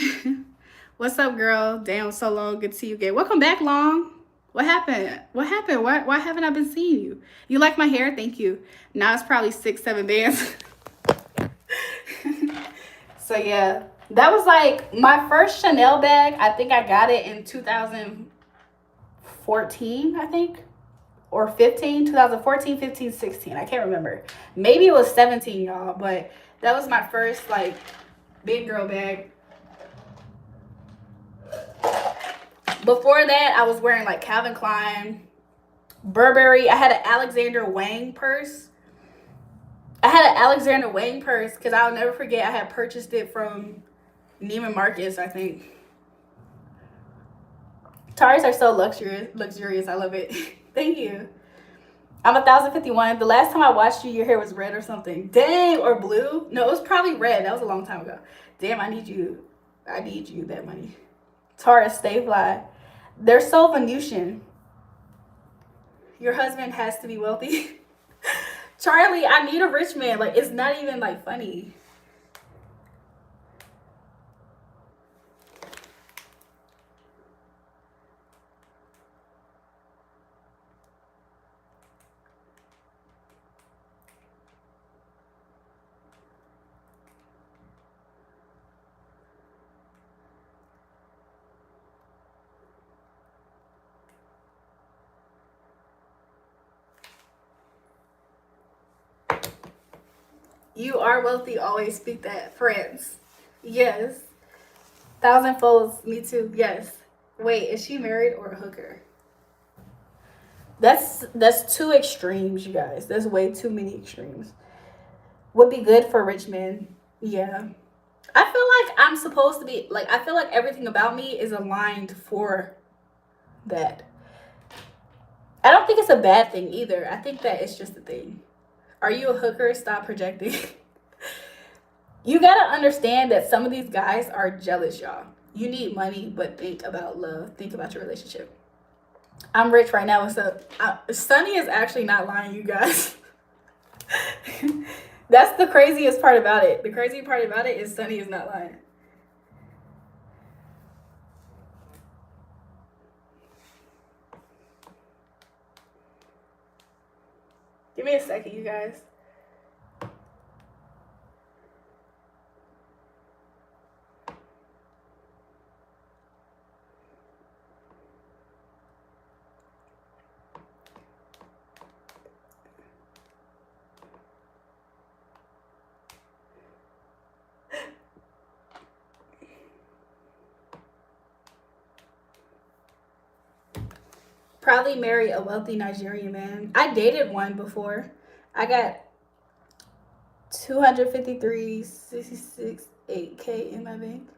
What's up, girl? Damn, so long. Good to see you again. Welcome back, Long. What happened? Why haven't I been seeing you? You like my hair? Thank you. Now it's probably 6, 7 bands. So yeah, that was like my first Chanel bag. I think I got it in 2014, I think. Or 15, 2014, 15, 16. I can't remember. Maybe it was 17, y'all. But that was my first like big girl bag. Before that, I was wearing like Calvin Klein, Burberry. I had an Alexander Wang purse. Because I'll never forget, I had purchased it from Neiman Marcus, I think. Taris are so luxurious. I love it. Thank you. I'm 1,051. The last time I watched you, your hair was red or something. Dang, or blue? No, it was probably red. That was a long time ago. Damn, I need you that money. Taurus, stay fly. They're so Venusian. Your husband has to be wealthy. Charlie, I need a rich man. Like, it's not even like funny. You are wealthy. Always speak that. Friends. Yes. 1,000 folds. Me too. Yes. Wait, is she married or a hooker? That's two extremes, you guys. That's way too many extremes. Would be good for rich men. Yeah. I feel like I'm supposed to be like, I feel like everything about me is aligned for that. I don't think it's a bad thing either. I think that it's just a thing. Are you a hooker? Stop projecting. You gotta understand that some of these guys are jealous, y'all. You need money, but think about love. Think about your relationship. I'm rich right now. What's up? Sunny is actually not lying, you guys. That's the craziest part about it. The crazy part about it is Sunny is not lying. Give me a second, you guys. Probably marry a wealthy Nigerian man. I dated one before. I got 253.66 8K in my bank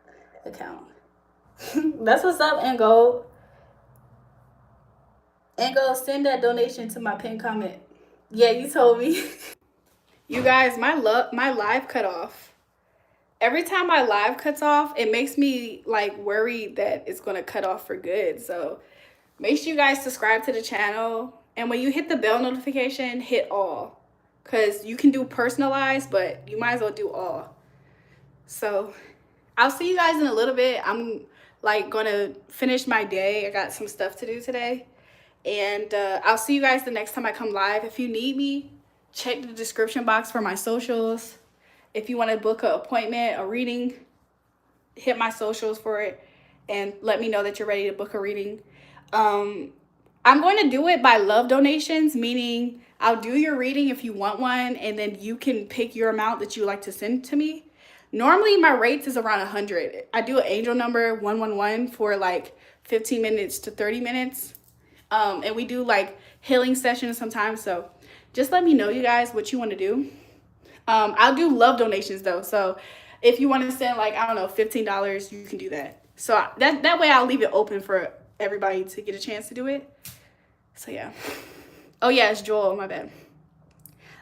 account. That's what's up, Ngo. Ngo, send that donation to my pinned comment. Yeah, you told me. You guys, my live cut off. Every time my live cuts off, it makes me like worried that it's gonna cut off for good. So make sure you guys subscribe to the channel. And when you hit the bell notification, hit all. Because you can do personalized, but you might as well do all. So I'll see you guys in a little bit. I'm like gonna finish my day. I got some stuff to do today. And I'll see you guys the next time I come live. If you need me, check the description box for my socials. If you want to book an appointment, a reading, hit my socials for it and let me know that you're ready to book a reading. I'm going to do it by love donations, meaning I'll do your reading if you want one, and then you can pick your amount that you like to send to me. Normally, my rates is around 100. I do an angel number 111 for like 15 minutes to 30 minutes. And we do like healing sessions sometimes. So just let me know, you guys, what you want to do. I'll do love donations though. So if you want to send like, I don't know, $15, you can do that. So that way I'll leave it open for everybody to get a chance to do it. So yeah. Oh yeah, it's Joel, my bad.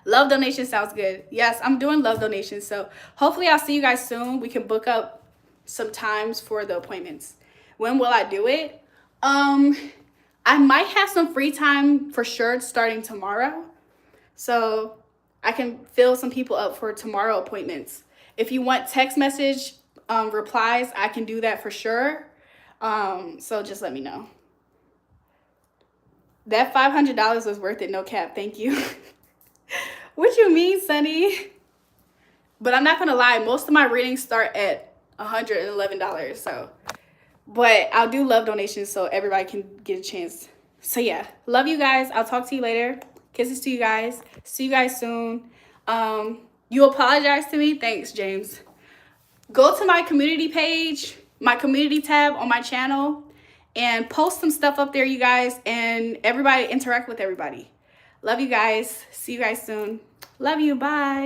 Love donation sounds good. Yes, I'm doing love donations. So hopefully I'll see you guys soon. We can book up some times for the appointments. When will I do it? I might have some free time for sure starting tomorrow. So I can fill some people up for tomorrow appointments. If you want text message replies, I can do that for sure. So just let me know. That $500 was worth it, no cap. Thank you. What you mean, Sunny? But I'm not gonna lie, most of my readings start at $111. So, but I'll do love donations so everybody can get a chance. So yeah, love you guys. I'll talk to you later. Kisses to you guys. See you guys soon. You apologize to me? Thanks, James. Go to my community page, my community tab on my channel, and post some stuff up there, you guys, and everybody interact with everybody. Love you guys. See you guys soon. Love you. Bye.